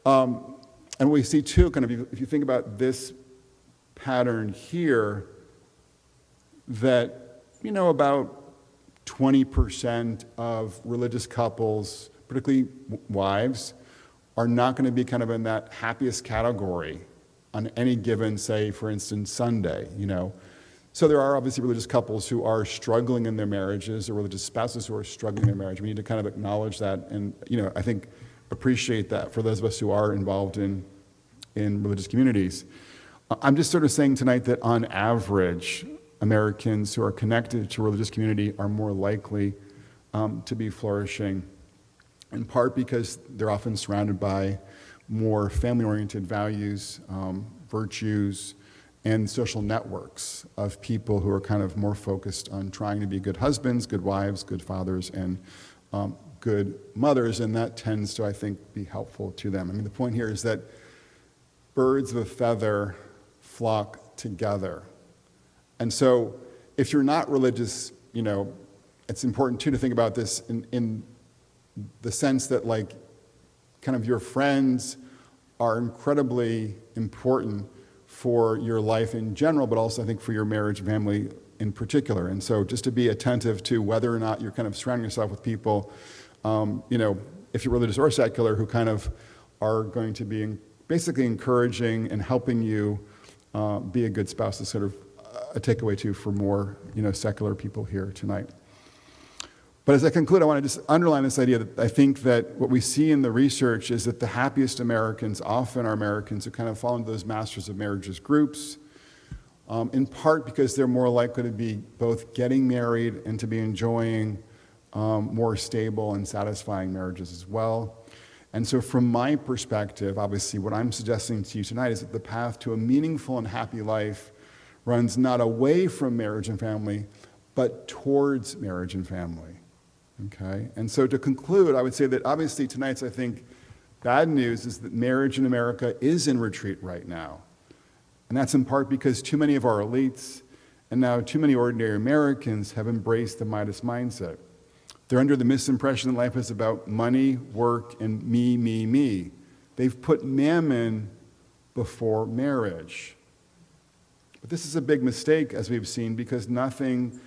And we see too, kind of, if you think about this pattern here, that, you know, about 20% of religious couples, particularly wives, are not going to be kind of in that happiest category on any given, say, for instance, Sunday, you know. So there are obviously religious couples who are struggling in their marriages, or religious spouses who are struggling in their marriage. We need to kind of acknowledge that and, you know, I think appreciate that for those of us who are involved in religious communities. I'm just sort of saying tonight that on average, Americans who are connected to a religious community are more likely to be flourishing, in part because they're often surrounded by more family-oriented values, virtues, and social networks of people who are kind of more focused on trying to be good husbands, good wives, good fathers, and good mothers, and that tends to, I think, be helpful to them. I mean, the point here is that birds of a feather flock together. And so if you're not religious, you know, it's important too to think about this in the sense that like kind of your friends are incredibly important for your life in general, but also I think for your marriage and family in particular. And so just to be attentive to whether or not you're kind of surrounding yourself with people, you know, if you're religious or secular, who kind of are going to be basically encouraging and helping you be a good spouse is sort of a takeaway too for more, you know, secular people here tonight. But as I conclude, I want to just underline this idea that I think that what we see in the research is that the happiest Americans often are Americans who kind of fall into those masters of marriages groups, in part because they're more likely to be both getting married and to be enjoying more stable and satisfying marriages as well. And so from my perspective, obviously what I'm suggesting to you tonight is that the path to a meaningful and happy life runs not away from marriage and family, but towards marriage and family. Okay? And so to conclude, I would say that obviously tonight's, I think, bad news is that marriage in America is in retreat right now. And that's in part because too many of our elites and now too many ordinary Americans have embraced the Midas mindset. They're under the misimpression that life is about money, work, and me, me, me. They've put mammon before marriage. But this is a big mistake, as we've seen, because nothing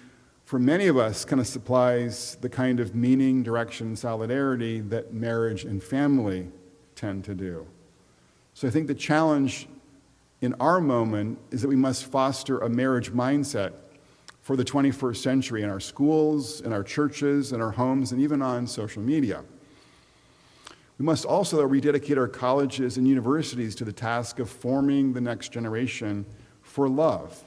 for many of us kind of supplies the kind of meaning, direction, solidarity that marriage and family tend to do. So I think the challenge in our moment is that we must foster a marriage mindset for the 21st century in our schools, in our churches, in our homes, and even on social media. We must also rededicate our colleges and universities to the task of forming the next generation for love.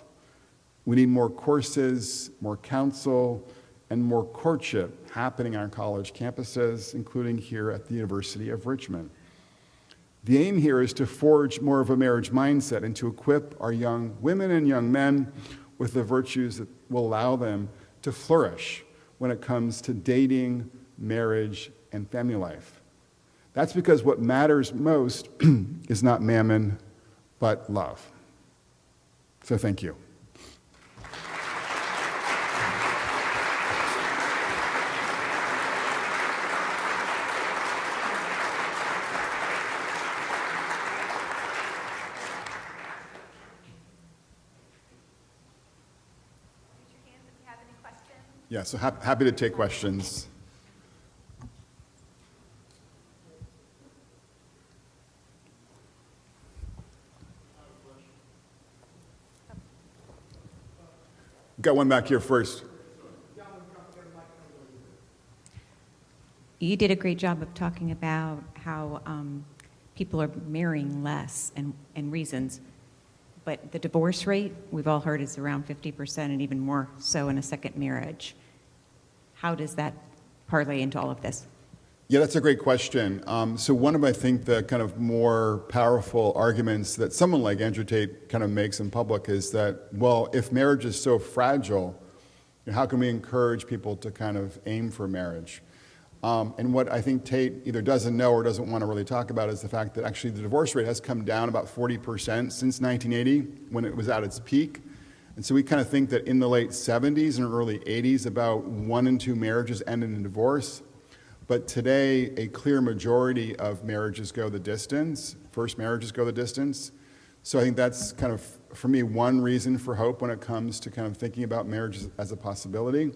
We need more courses, more counsel, and more courtship happening on college campuses, including here at the University of Richmond. The aim here is to forge more of a marriage mindset and to equip our young women and young men with the virtues that will allow them to flourish when it comes to dating, marriage, and family life. That's because what matters most is not mammon, but love. So thank you. Yeah, so happy to take questions. Got one back here first. You did a great job of talking about how people are marrying less and reasons. But the divorce rate, we've all heard, is around 50% and even more so in a second marriage. How does that parlay into all of this? Yeah, that's a great question. So one of, I think, the kind of more powerful arguments that someone like Andrew Tate kind of makes in public is that, well, if marriage is so fragile, how can we encourage people to kind of aim for marriage? And what I think Tate either doesn't know or doesn't want to really talk about is the fact that actually the divorce rate has come down about 40% since 1980 when it was at its peak. And so we kind of think that in the late 70s and early 80s, about 1 in 2 marriages ended in divorce. But today, a clear majority of marriages go the distance. First marriages go the distance. So I think that's kind of, for me, one reason for hope when it comes to kind of thinking about marriage as a possibility.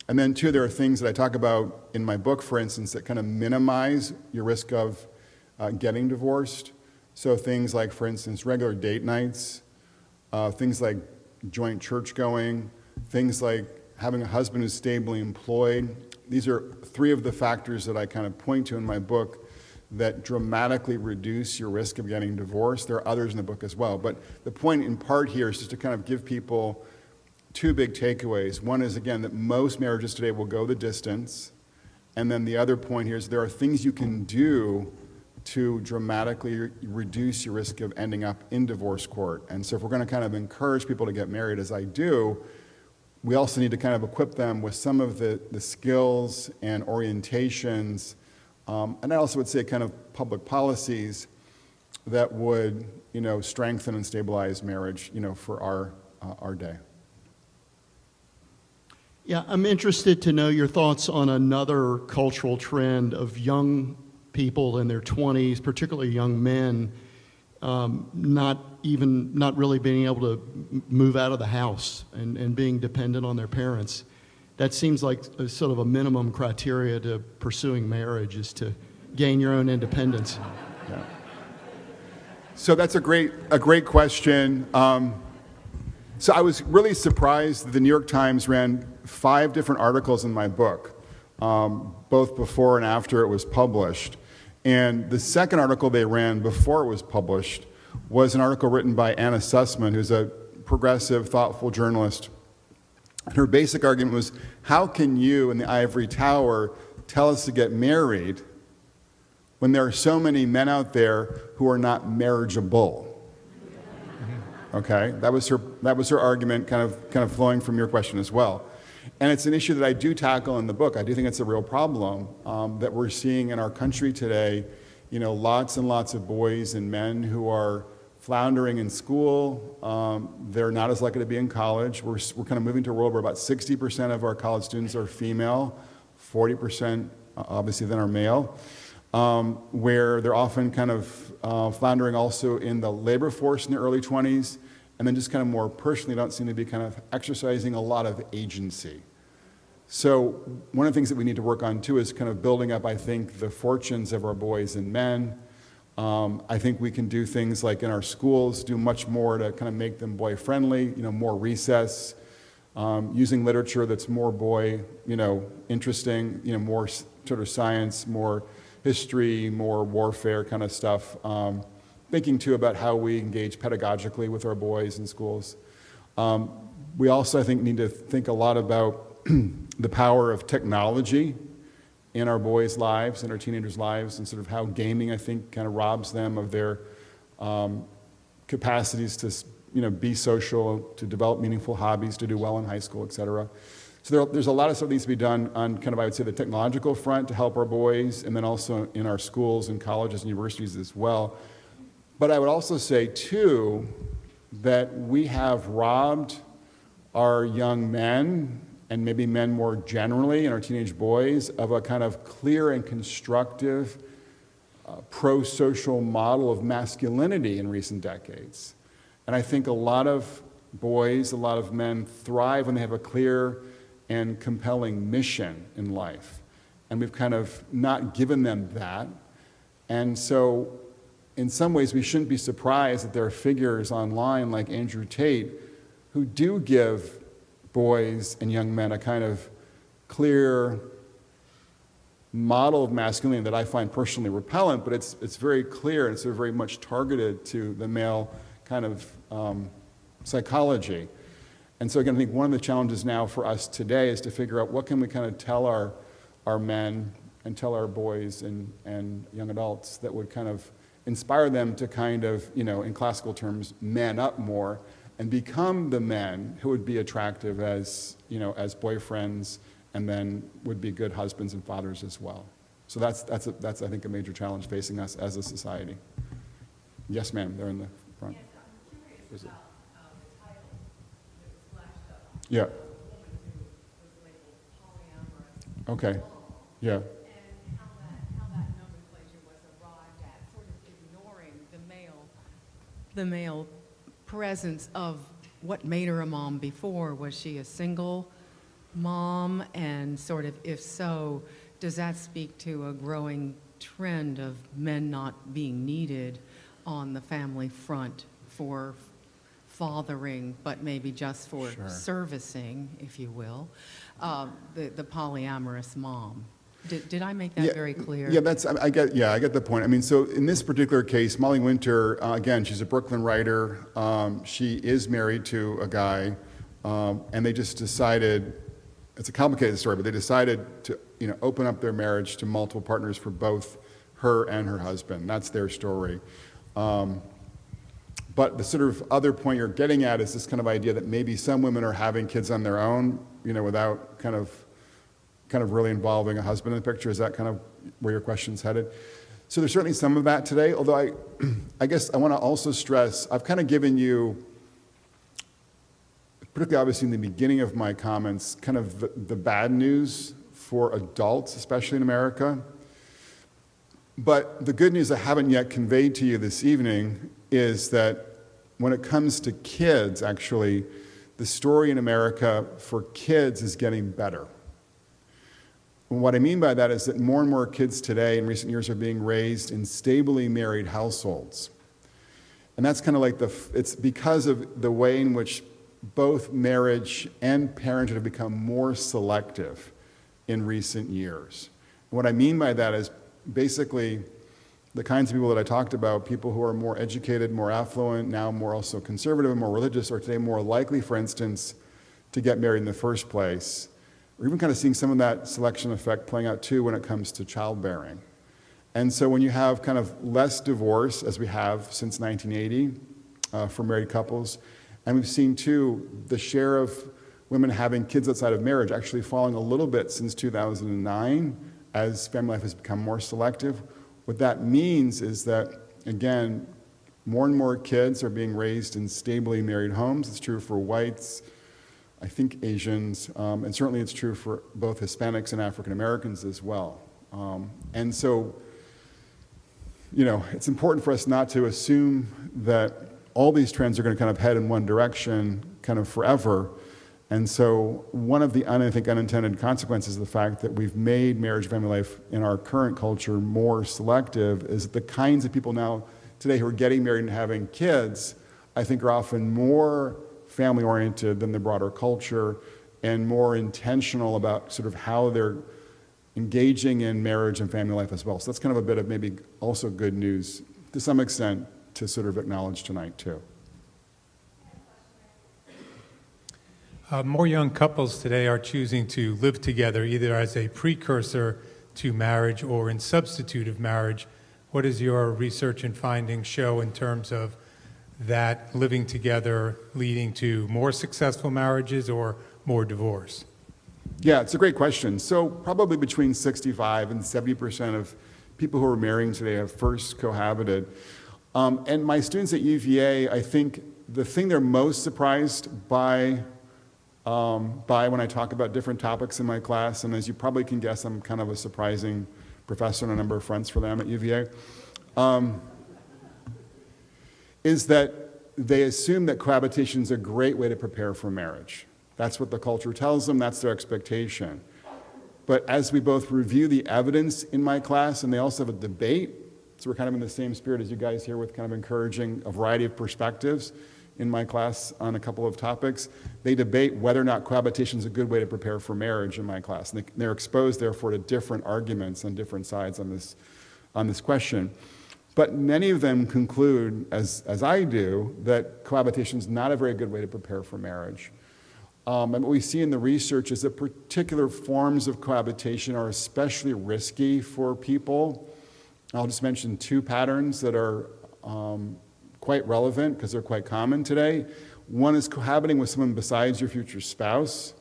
And then two, there are things that I talk about in my book, for instance, that kind of minimize your risk of getting divorced. So things like, for instance, regular date nights, things like joint church going, things like having a husband who's stably employed. These are 3 of the factors that I kind of point to in my book that dramatically reduce your risk of getting divorced. There are others in the book as well. But the point in part here is just to kind of give people 2 big takeaways. One is, again, that most marriages today will go the distance. And then the other point here is there are things you can do to dramatically reduce your risk of ending up in divorce court. And so if we're going to kind of encourage people to get married, as I do, we also need to kind of equip them with some of the skills and orientations, and I also would say kind of public policies that would, strengthen and stabilize marriage, for our day. Yeah, I'm interested to know your thoughts on another cultural trend of young people in their 20s, particularly young men, not really being able to move out of the house and being dependent on their parents. That seems like a sort of a minimum criteria to pursuing marriage, is to gain your own independence. Yeah. So that's a great question. So I was really surprised that the New York Times ran 5 different articles in my book, both before and after it was published. And the second article they ran before it was published was an article written by Anna Sussman, who's a progressive, thoughtful journalist. And her basic argument was, how can you in the ivory tower tell us to get married when there are so many men out there who are not marriageable? Okay, that was her argument, kind of flowing from your question as well. And it's an issue that I do tackle in the book. I do think it's a real problem that we're seeing in our country today. Lots and lots of boys and men who are floundering in school. They're not as likely to be in college. We're kind of moving to a world where about 60% of our college students are female, 40% obviously then are male, where they're often kind of floundering also in the labor force in their early 20s, and then just kind of more personally don't seem to be kind of exercising a lot of agency. So one of the things that we need to work on too is kind of building up, I think, the fortunes of our boys and men. I think we can do things like in our schools, do much more to kind of make them boy-friendly, more recess, using literature that's more boy, interesting, more sort of science, more history, more warfare kind of stuff. Thinking too about how we engage pedagogically with our boys in schools. We also, I think, need to think a lot about the power of technology in our boys' lives and our teenagers' lives, and sort of how gaming, I think, kind of robs them of their capacities to, be social, to develop meaningful hobbies, to do well in high school, et cetera. So there's a lot of stuff that needs to be done on kind of, I would say, the technological front to help our boys, and then also in our schools and colleges and universities as well. But I would also say, too, that we have robbed our young men, and maybe men more generally, and our teenage boys, of a kind of clear and constructive pro-social model of masculinity in recent decades. And I think a lot of boys, a lot of men thrive when they have a clear and compelling mission in life. And we've kind of not given them that. And so in some ways, we shouldn't be surprised that there are figures online like Andrew Tate who do give boys and young men a kind of clear model of masculinity that I find personally repellent, but it's very clear, and it's very much targeted to the male kind of psychology. And so again, I think one of the challenges now for us today is to figure out what can we kind of tell our men tell our boys and young adults that would kind of inspire them to kind of, in classical terms, man up more and become the men who would be attractive as, as boyfriends and then would be good husbands and fathers as well. So that's I think, a major challenge facing us as a society. Yes, ma'am, they're in the front. Yes, I'm curious about the title that was flashed up. Yeah. A woman who was labeled polyamorous. Okay. Yeah. And how that nomenclature was arrived at, sort of ignoring the male presence of what made her a mom before. Was she a single mom? And sort of, if so, does that speak to a growing trend of men not being needed on the family front for fathering, but maybe just for Sure. servicing, if you will, the polyamorous mom? Did I make that very clear? Yeah, I get the point. I mean, so in this particular case, Molly Winter, again, she's a Brooklyn writer. She is married to a guy, and they just decided, it's a complicated story, but they decided to, open up their marriage to multiple partners for both her and her husband. That's their story. But the sort of other point you're getting at is this kind of idea that maybe some women are having kids on their own, without kind of really involving a husband in the picture. Is that kind of where your question's headed? So there's certainly some of that today, although I guess I want to also stress, I've kind of given you, particularly obviously in the beginning of my comments, kind of the bad news for adults, especially in America. But the good news I haven't yet conveyed to you this evening is that when it comes to kids, actually, the story in America for kids is getting better. And what I mean by that is that more and more kids today in recent years are being raised in stably married households. And that's kind of like it's because of the way in which both marriage and parenthood have become more selective in recent years. And what I mean by that is basically the kinds of people that I talked about, people who are more educated, more affluent, now more also conservative and more religious, are today more likely, for instance, to get married in the first place. We're even kind of seeing some of that selection effect playing out too when it comes to childbearing. And so when you have kind of less divorce, as we have since 1980 for married couples, and we've seen too the share of women having kids outside of marriage actually falling a little bit since 2009 as family life has become more selective. What that means is that, again, more and more kids are being raised in stably married homes. It's true for whites, I think Asians, and certainly it's true for both Hispanics and African Americans as well. And so, it's important for us not to assume that all these trends are going to kind of head in one direction kind of forever. And so one of the, I think, unintended consequences of the fact that we've made marriage and family life in our current culture more selective is that the kinds of people now today who are getting married and having kids, I think, are often more family-oriented than the broader culture and more intentional about sort of how they're engaging in marriage and family life as well. So that's kind of a bit of maybe also good news to some extent to sort of acknowledge tonight too. More young couples today are choosing to live together either as a precursor to marriage or in substitute of marriage. What does your research and findings show in terms of that living together leading to more successful marriages or more divorce? Yeah, it's a great question. So probably between 65 and 70% of people who are marrying today have first cohabited. And my students at UVA, I think the thing they're most surprised by when I talk about different topics in my class, and as you probably can guess, I'm kind of a surprising professor on a number of fronts for them at UVA, is that they assume that cohabitation is a great way to prepare for marriage. That's what the culture tells them, that's their expectation. But as we both review the evidence in my class, and they also have a debate, so we're kind of in the same spirit as you guys here with kind of encouraging a variety of perspectives in my class on a couple of topics, they debate whether or not cohabitation is a good way to prepare for marriage in my class. And they're exposed, therefore, to different arguments on different sides on this question. But many of them conclude, as I do, that cohabitation is not a very good way to prepare for marriage. And what we see in the research is that particular forms of cohabitation are especially risky for people. I'll just mention two patterns that are quite relevant because they're quite common today. One is cohabiting with someone besides your future spouse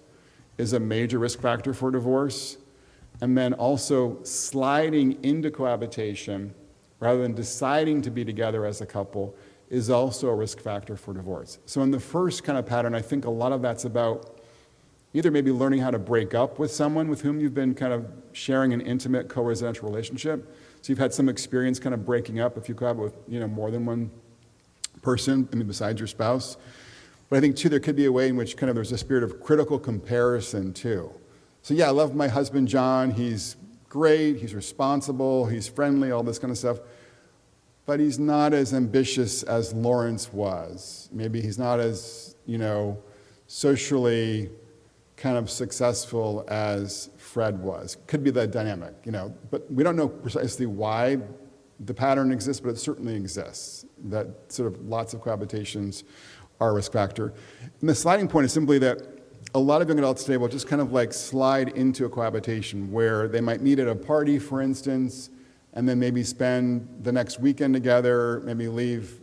is a major risk factor for divorce. And then also sliding into cohabitation rather than deciding to be together as a couple is also a risk factor for divorce. So in the first kind of pattern, I think a lot of that's about either maybe learning how to break up with someone with whom you've been kind of sharing an intimate co-residential relationship. So you've had some experience kind of breaking up if you cohabit with, more than one person, besides your spouse. But I think too, there could be a way in which kind of there's a spirit of critical comparison too. So yeah, I love my husband, John. He's great, he's responsible, he's friendly, all this kind of stuff. But he's not as ambitious as Lawrence was. Maybe he's not as, socially kind of successful as Fred was. Could be the dynamic, But we don't know precisely why the pattern exists, but it certainly exists. That sort of lots of cohabitations are a risk factor. And the sliding point is simply that a lot of young adults today will just kind of like slide into a cohabitation where they might meet at a party, for instance, and then maybe spend the next weekend together, maybe leave,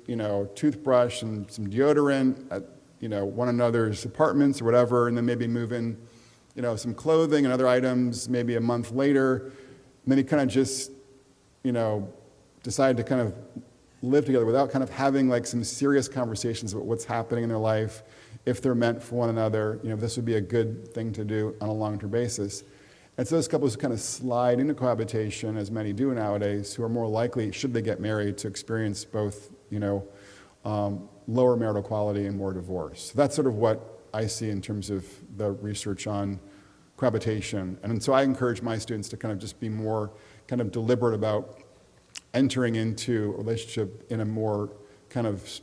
toothbrush and some deodorant at, one another's apartments or whatever, and then maybe move in, some clothing and other items maybe a month later. And then you kind of just, decide to kind of live together without kind of having like some serious conversations about what's happening in their life, if they're meant for one another, this would be a good thing to do on a long-term basis. And so those couples kind of slide into cohabitation, as many do nowadays, who are more likely, should they get married, to experience both, lower marital quality and more divorce. So that's sort of what I see in terms of the research on cohabitation. And so I encourage my students to kind of just be more kind of deliberate about entering into a relationship in a more kind of,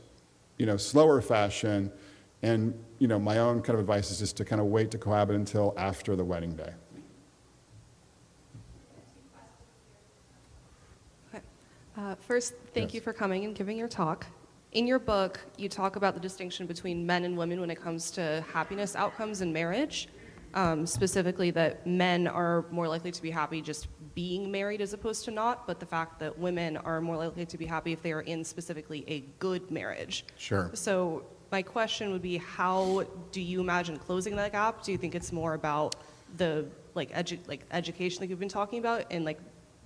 slower fashion. And, my own kind of advice is just to kind of wait to cohabit until after the wedding day. First, thank you for coming and giving your talk. In your book, you talk about the distinction between men and women when it comes to happiness outcomes in marriage, specifically that men are more likely to be happy just being married as opposed to not, but the fact that women are more likely to be happy if they are in specifically a good marriage. Sure. So my question would be, how do you imagine closing that gap? Do you think it's more about the education that you've been talking about and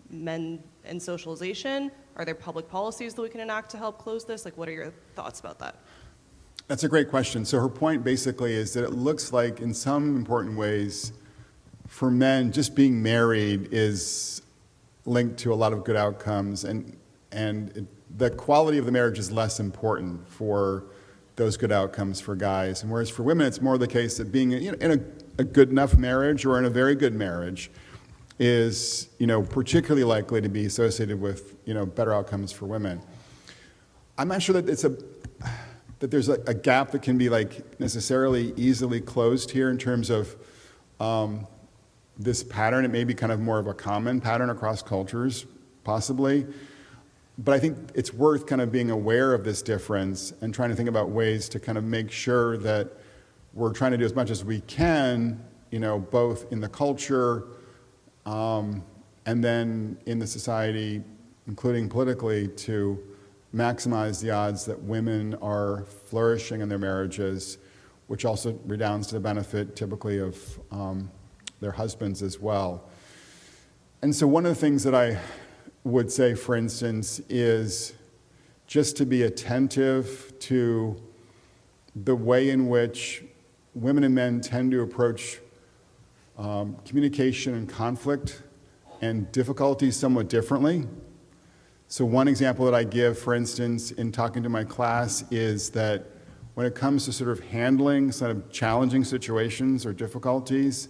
men and socialization? Are there public policies that we can enact to help close this? What are your thoughts about that? That's a great question. So her point basically is that it looks like in some important ways for men, just being married is linked to a lot of good outcomes, and the quality of the marriage is less important for those good outcomes for guys. And whereas for women, it's more the case that being in a good enough marriage or in a very good marriage is, particularly likely to be associated with, better outcomes for women. I'm not sure that there's a gap that can be necessarily easily closed here in terms of this pattern. It may be kind of more of a common pattern across cultures, possibly. But I think it's worth kind of being aware of this difference and trying to think about ways to kind of make sure that we're trying to do as much as we can, both in the culture and then in the society, including politically, to maximize the odds that women are flourishing in their marriages, which also redounds to the benefit typically of their husbands as well. And so one of the things that I would say, for instance, is just to be attentive to the way in which women and men tend to approach communication and conflict and difficulties somewhat differently. So one example that I give, for instance, in talking to my class is that when it comes to sort of handling sort of challenging situations or difficulties,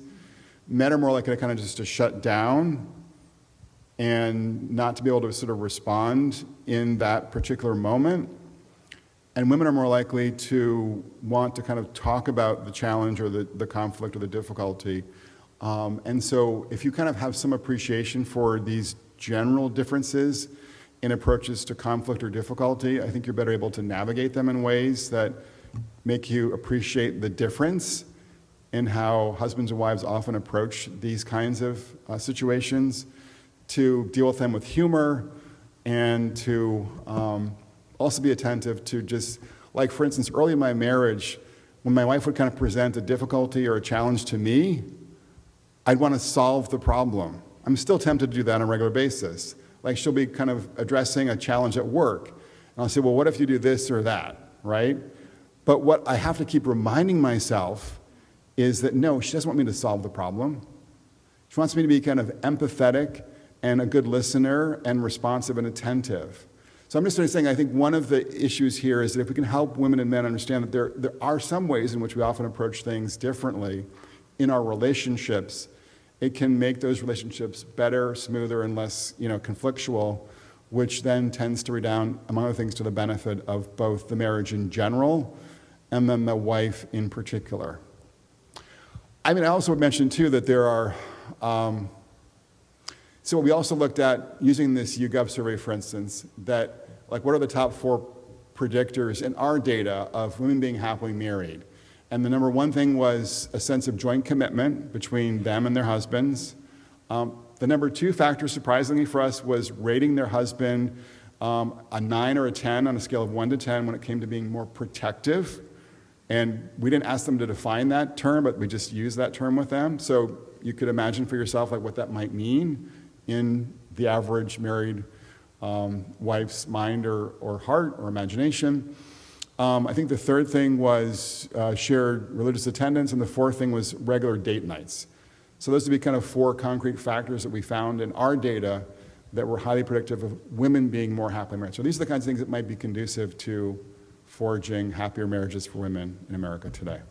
men are more likely to kind of just to shut down and not to be able to sort of respond in that particular moment. And women are more likely to want to kind of talk about the challenge or the conflict or the difficulty. And so if you kind of have some appreciation for these general differences in approaches to conflict or difficulty, I think you're better able to navigate them in ways that make you appreciate the difference in how husbands and wives often approach these kinds of situations, to deal with them with humor, and to also be attentive to just, like for instance, early in my marriage, when my wife would kind of present a difficulty or a challenge to me, I'd want to solve the problem. I'm still tempted to do that on a regular basis. Like she'll be kind of addressing a challenge at work, and I'll say, well, what if you do this or that, right? But what I have to keep reminding myself is that no, she doesn't want me to solve the problem. She wants me to be kind of empathetic and a good listener and responsive and attentive. So I'm just sort of saying, I think one of the issues here is that if we can help women and men understand that there are some ways in which we often approach things differently in our relationships, it can make those relationships better, smoother, and less, conflictual, which then tends to redound, among other things, to the benefit of both the marriage in general and then the wife in particular. I also would mention, too, that there are, so we also looked at, using this YouGov survey, for instance, that, like, what are the top 4 predictors in our data of women being happily married? And the number 1 thing was a sense of joint commitment between them and their husbands. The number 2 factor, surprisingly for us, was rating their husband a 9 or a 10 on a scale of 1 to 10 when it came to being more protective. And we didn't ask them to define that term, but we just used that term with them. So you could imagine for yourself like what that might mean in the average married wife's mind or heart or imagination. I think the 3rd thing was shared religious attendance, and the 4th thing was regular date nights. So those would be kind of 4 concrete factors that we found in our data that were highly predictive of women being more happily married. So these are the kinds of things that might be conducive to forging happier marriages for women in America today.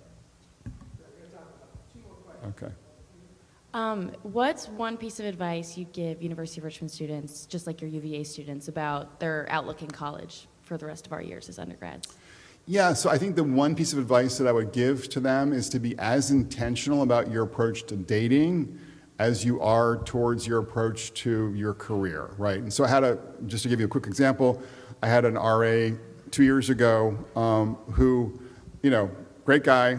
Okay. What's one piece of advice you'd give University of Richmond students, just like your UVA students, about their outlook in college for the rest of our years as undergrads? Yeah, so I think the one piece of advice that I would give to them is to be as intentional about your approach to dating as you are towards your approach to your career, right? And so just to give you a quick example, I had an RA 2 years ago who, great guy,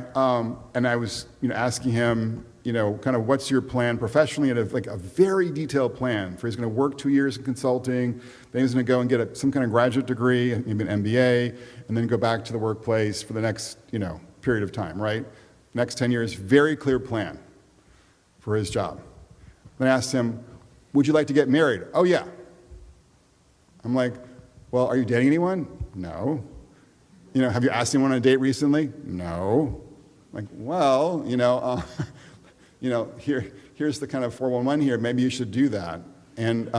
and I was, asking him, kind of what's your plan professionally, and a very detailed plan for he's going to work 2 years in consulting, then he's going to go and get some kind of graduate degree, maybe an MBA, and then go back to the workplace for the next, period of time, right? Next 10 years, very clear plan for his job. Then I asked him, would you like to get married? Oh, yeah. I'm like, well, are you dating anyone? No. Have you asked anyone on a date recently? No. I'm like, well, here's the kind of 411 here. Maybe you should do that. And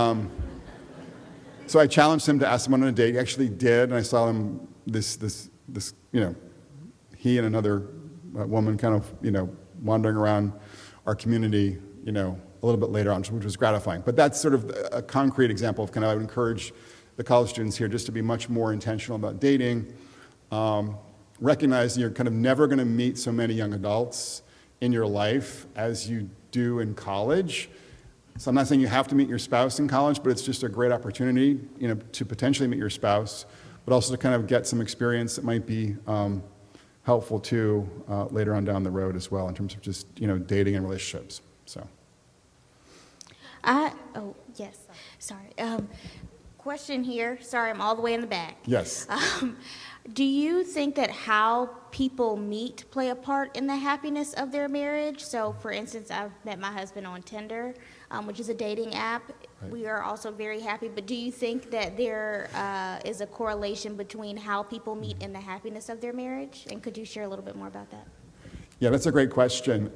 so I challenged him to ask someone on a date. He actually did, and I saw him he and another woman kind of, wandering around our community, a little bit later on, which was gratifying. But that's sort of a concrete example of kind of, I would encourage the college students here just to be much more intentional about dating, recognizing you're kind of never going to meet so many young adults in your life as you do in college. So I'm not saying you have to meet your spouse in college, but it's just a great opportunity, to potentially meet your spouse, but also to kind of get some experience that might be helpful too later on down the road as well in terms of just, dating and relationships. So. Yes, sorry. Question here. Sorry, I'm all the way in the back. Yes. Do you think that how people meet play a part in the happiness of their marriage? So, for instance, I've met my husband on Tinder, which is a dating app. Right. We are also very happy. But do you think that there is a correlation between how people meet and the happiness of their marriage? And could you share a little bit more about that? Yeah, that's a great question.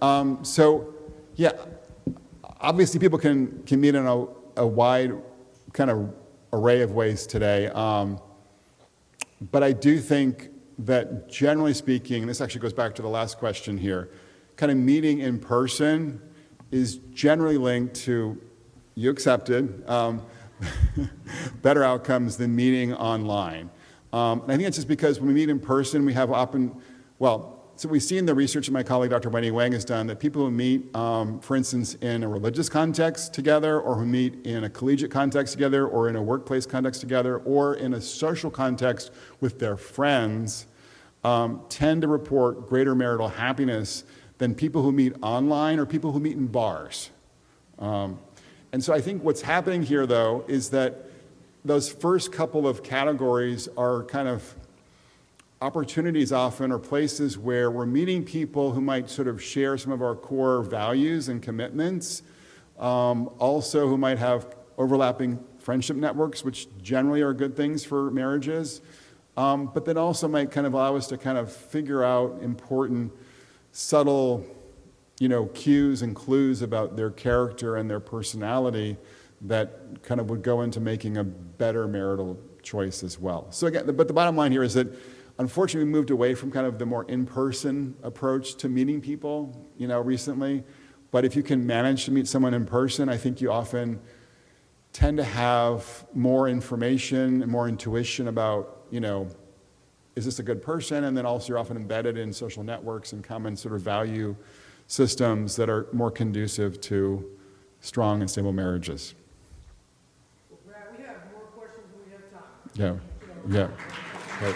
Obviously people can meet in a wide kind of array of ways today. But I do think that generally speaking, and this actually goes back to the last question here, kind of meeting in person is generally linked to, you accepted, better outcomes than meeting online. And I think it's just because when we meet in person, we have so we see in the research that my colleague Dr. Wendy Wang has done that people who meet, for instance, in a religious context together, or who meet in a collegiate context together, or in a workplace context together, or in a social context with their friends, tend to report greater marital happiness than people who meet online or people who meet in bars. And so I think what's happening here, though, is that those first couple of categories are kind of opportunities often, or places where we're meeting people who might sort of share some of our core values and commitments, also who might have overlapping friendship networks, which generally are good things for marriages, but then also might kind of allow us to kind of figure out important, subtle, cues and clues about their character and their personality that kind of would go into making a better marital choice as well. So again, but the bottom line here is that unfortunately we moved away from kind of the more in-person approach to meeting people, recently. But if you can manage to meet someone in person, I think you often tend to have more information and more intuition about, is this a good person? And then also you're often embedded in social networks and common sort of value systems that are more conducive to strong and stable marriages. Well, Brad, we have more questions than we have time. Yeah. Right.